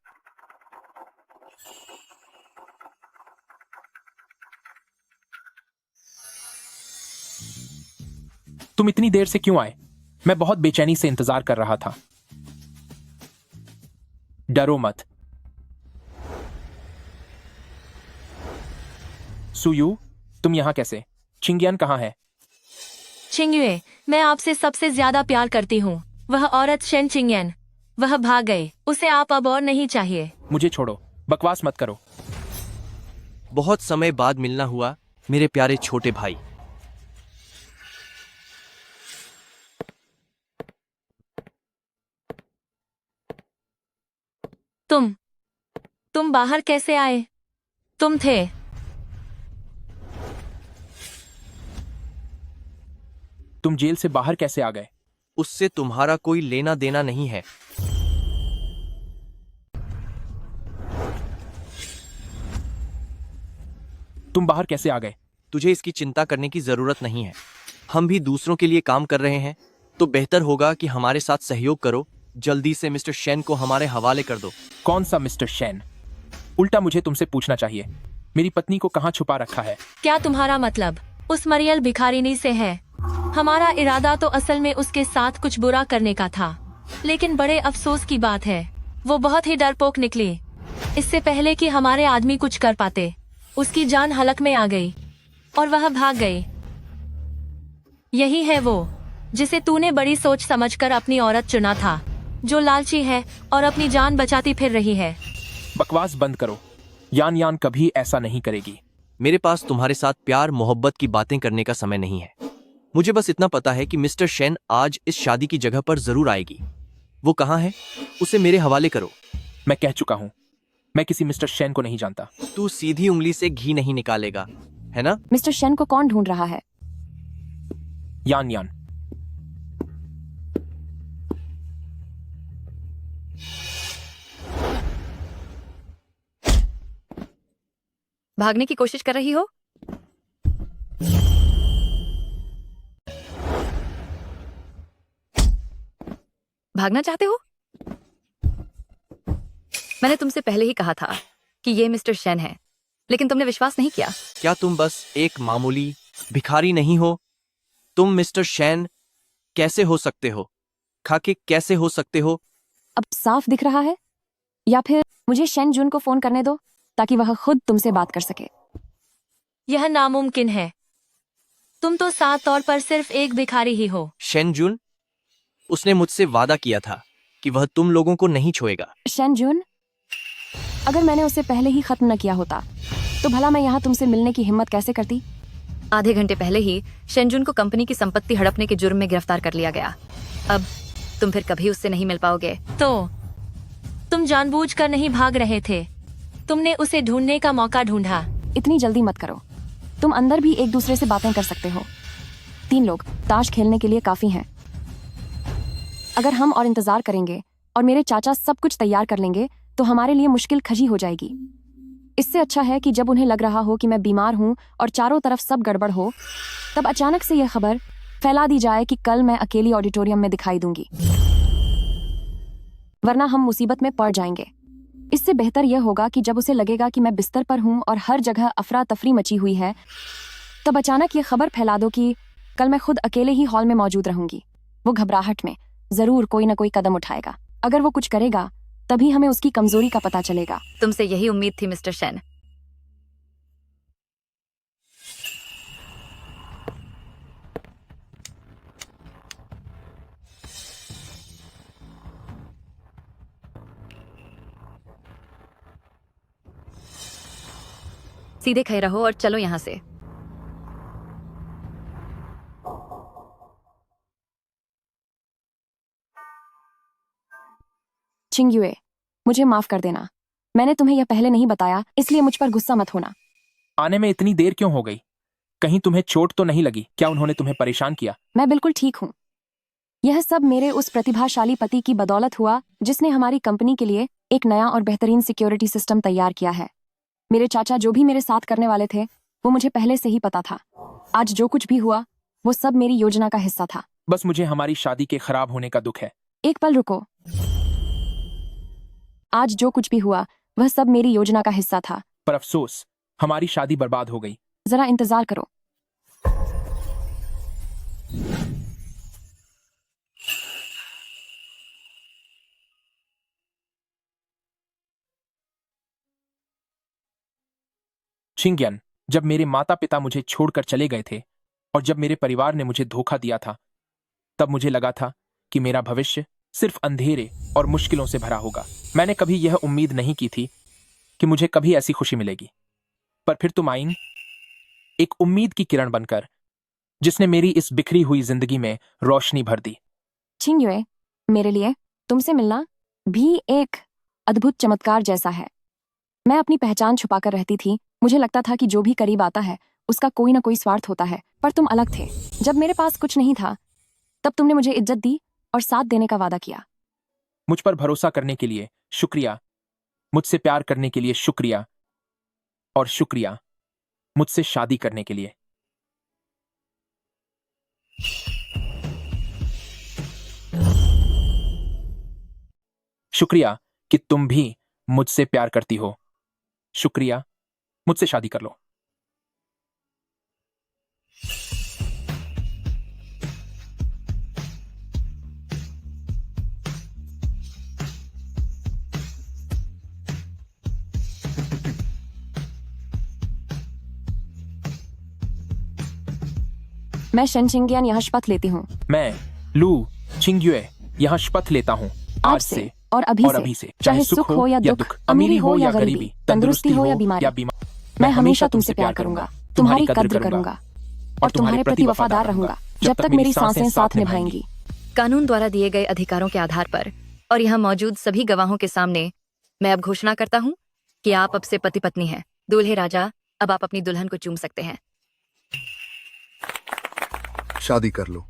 तुम इतनी देर से क्यों आए? मैं बहुत बेचैनी से इंतजार कर रहा था। डरो मत। सुयू, तुम यहां कैसे? छिंगयन कहां है? चिंगयुए, मैं आपसे सबसे ज्यादा प्यार करती हूँ। वह औरत शेन चिंगयन, वह भाग गई। उसे आप अब और नहीं चाहिए। मुझे छोड़ो, बकवास मत करो। बहुत समय बाद मिलना हुआ मेरे प्यारे छोटे भाई। तुम बाहर कैसे आए? तुम थे। तुम जेल से बाहर कैसे आ गए? उससे तुम्हारा कोई लेना देना नहीं है। तुम बाहर कैसे आ गए? तुझे इसकी चिंता करने की जरूरत नहीं है। हम भी दूसरों के लिए काम कर रहे हैं, तो बेहतर होगा कि हमारे साथ सहयोग करो। जल्दी से मिस्टर शेन को हमारे हवाले कर दो। कौन सा मिस्टर शेन? उल्टा मुझे तुमसे पूछना चाहिए, मेरी पत्नी को कहाँ छुपा रखा है? क्या तुम्हारा मतलब उस मरियल भिखारिनी से है? हमारा इरादा तो असल में उसके साथ कुछ बुरा करने का था, लेकिन बड़े अफसोस की बात है वो बहुत ही डरपोक निकली। इससे पहले कि हमारे आदमी कुछ कर पाते, उसकी जान हलक में आ गई और वह भाग गई। यही है वो जिसे तूने बड़ी सोच समझकर अपनी औरत चुना था, जो लालची है और अपनी जान बचाती फिर रही है। बकवास बंद करो। यान यान कभी ऐसा नहीं करेगी। मेरे पास तुम्हारे साथ प्यार मोहब्बत की बातें करने का समय नहीं है। मुझे बस इतना पता है कि मिस्टर शेन आज इस शादी की जगह पर जरूर आएगी। वो कहाँ है? उसे मेरे हवाले करो। मैं कह चुका हूँ, मैं किसी मिस्टर शेन को नहीं जानता। तू सीधी उंगली से घी नहीं निकालेगा, है ना? मिस्टर शेन को कौन ढूंढ रहा है? यान यान। भागने की कोशिश कर रही हो? भागना चाहते हो? मैंने तुमसे पहले ही कहा था कि ये मिस्टर शेन है, लेकिन तुमने विश्वास नहीं किया। क्या तुम बस एक मामूली भिखारी नहीं हो? तुम मिस्टर शेन कैसे हो सकते हो? खाके कैसे हो सकते हो? अब साफ दिख रहा है। या फिर मुझे शेन जून को फोन करने दो ताकि वह खुद तुमसे बात कर सके। यह नामुमकिन है। तुम तो साफ तौर पर सिर्फ एक भिखारी ही हो। शेन जून? उसने मुझसे वादा किया था कि वह तुम लोगों को नहीं छोड़ेगा। शेन जून, अगर मैंने उसे पहले ही खत्म न किया होता तो भला मैं यहाँ तुमसे मिलने की हिम्मत कैसे करती? आधे घंटे पहले ही शेनजुन को कंपनी की संपत्ति हड़पने के जुर्म में गिरफ्तार कर लिया गया। अब तुम फिर कभी उससे नहीं मिल पाओगे। तो तुम जानबूझकर नहीं भाग रहे थे, तुमने उसे ढूंढने का मौका ढूंढा। इतनी जल्दी मत करो। तुम अंदर भी एक दूसरे से बातें कर सकते हो। 3 लोग ताश खेलने के लिए काफी हैं। अगर हम और इंतजार करेंगे और मेरे चाचा सब कुछ तैयार कर लेंगे तो हमारे लिए मुश्किल खजी हो जाएगी। इससे अच्छा है कि जब उन्हें लग रहा हो कि मैं बीमार हूँ और चारों तरफ सब गड़बड़ हो, तब अचानक से यह खबर फैला दी जाए कि कल मैं अकेली ऑडिटोरियम में दिखाई दूंगी, वरना हम मुसीबत में पड़ जाएंगे। इससे बेहतर यह होगा कि जब उसे लगेगा कि मैं बिस्तर पर हूँ और हर जगह अफरा तफरी मची हुई है, तब अचानक ये खबर फैला दो कि कल मैं खुद अकेले ही हॉल में मौजूद रहूंगी। वो घबराहट में जरूर कोई ना कोई कदम उठाएगा। अगर वो कुछ करेगा तभी हमें उसकी कमजोरी का पता चलेगा। तुमसे यही उम्मीद थी मिस्टर शेन। सीधे खड़े रहो और चलो यहाँ से। चिंग्युए, मुझे माफ कर देना। मैंने तुम्हें यह पहले नहीं बताया, इसलिए मुझ पर गुस्सा मत होना। आने में इतनी देर क्यों हो गई? कहीं तुम्हें चोट तो नहीं लगी? क्या उन्होंने तुम्हें परेशान किया? मैं बिल्कुल ठीक हूँ। यह सब मेरे उस प्रतिभाशाली पति की बदौलत हुआ जिसने हमारी कंपनी के लिए एक नया और बेहतरीन सिक्योरिटी सिस्टम तैयार किया है। मेरे चाचा जो भी मेरे साथ करने वाले थे वो मुझे पहले से ही पता था। आज जो कुछ भी हुआ वो सब मेरी योजना का हिस्सा था। बस मुझे हमारी शादी के खराब होने का दुख है। एक पल रुको। आज जो कुछ भी हुआ वह सब मेरी योजना का हिस्सा था। पर अफसोस, हमारी शादी बर्बाद हो गई। जरा इंतजार करो। चिंग्यन, जब मेरे माता पिता मुझे छोड़कर चले गए थे और जब मेरे परिवार ने मुझे धोखा दिया था, तब मुझे लगा था कि मेरा भविष्य सिर्फ अंधेरे और मुश्किलों से भरा होगा। मैंने कभी यह उम्मीद नहीं की थी कि मुझे कभी ऐसी खुशी मिलेगी। पर फिर तुम आईं, एक उम्मीद की किरण बनकर, जिसने मेरी इस बिखरी हुई जिंदगी में रोशनी भर दी। चिंग्युए, मेरे लिए तुमसे मिलना भी एक अद्भुत चमत्कार जैसा है। मैं अपनी पहचान छुपाकर रहती थी। मुझे लगता था कि जो भी करीब आता है उसका कोई ना कोई स्वार्थ होता है, पर तुम अलग थे। जब मेरे पास कुछ नहीं था तब तुमने मुझे इज्जत दी और साथ देने का वादा किया। मुझ पर भरोसा करने के लिए शुक्रिया, मुझसे प्यार करने के लिए शुक्रिया और शुक्रिया। मुझसे शादी करने के लिए। शुक्रिया कि तुम भी मुझसे प्यार करती हो। शुक्रिया, मुझसे शादी कर लो। मैं शन चिंगियान यहाँ शपथ लेती हूँ मैं लू चिंग्युए यहाँ शपथ लेता हूँ आज से और अभी से चाहे सुख हो या दुख, अमीरी हो या गरीबी, तंदुरुस्ती हो या बीमारी, मैं हमेशा तुमसे प्यार करूंगा, तुम्हारी कद्र करूंगा और तुम्हारे प्रति वफादार रहूंगा जब तक मेरी सांसें साथ निभाएंगी। कानून द्वारा दिए गए अधिकारों के आधार पर और यहाँ मौजूद सभी गवाहों के सामने मैं अब घोषणा करता हूँ कि आप अब से पति पत्नी हैं। दूल्हे राजा, अब आप अपनी दुल्हन को चूम सकते हैं। शादी कर लो।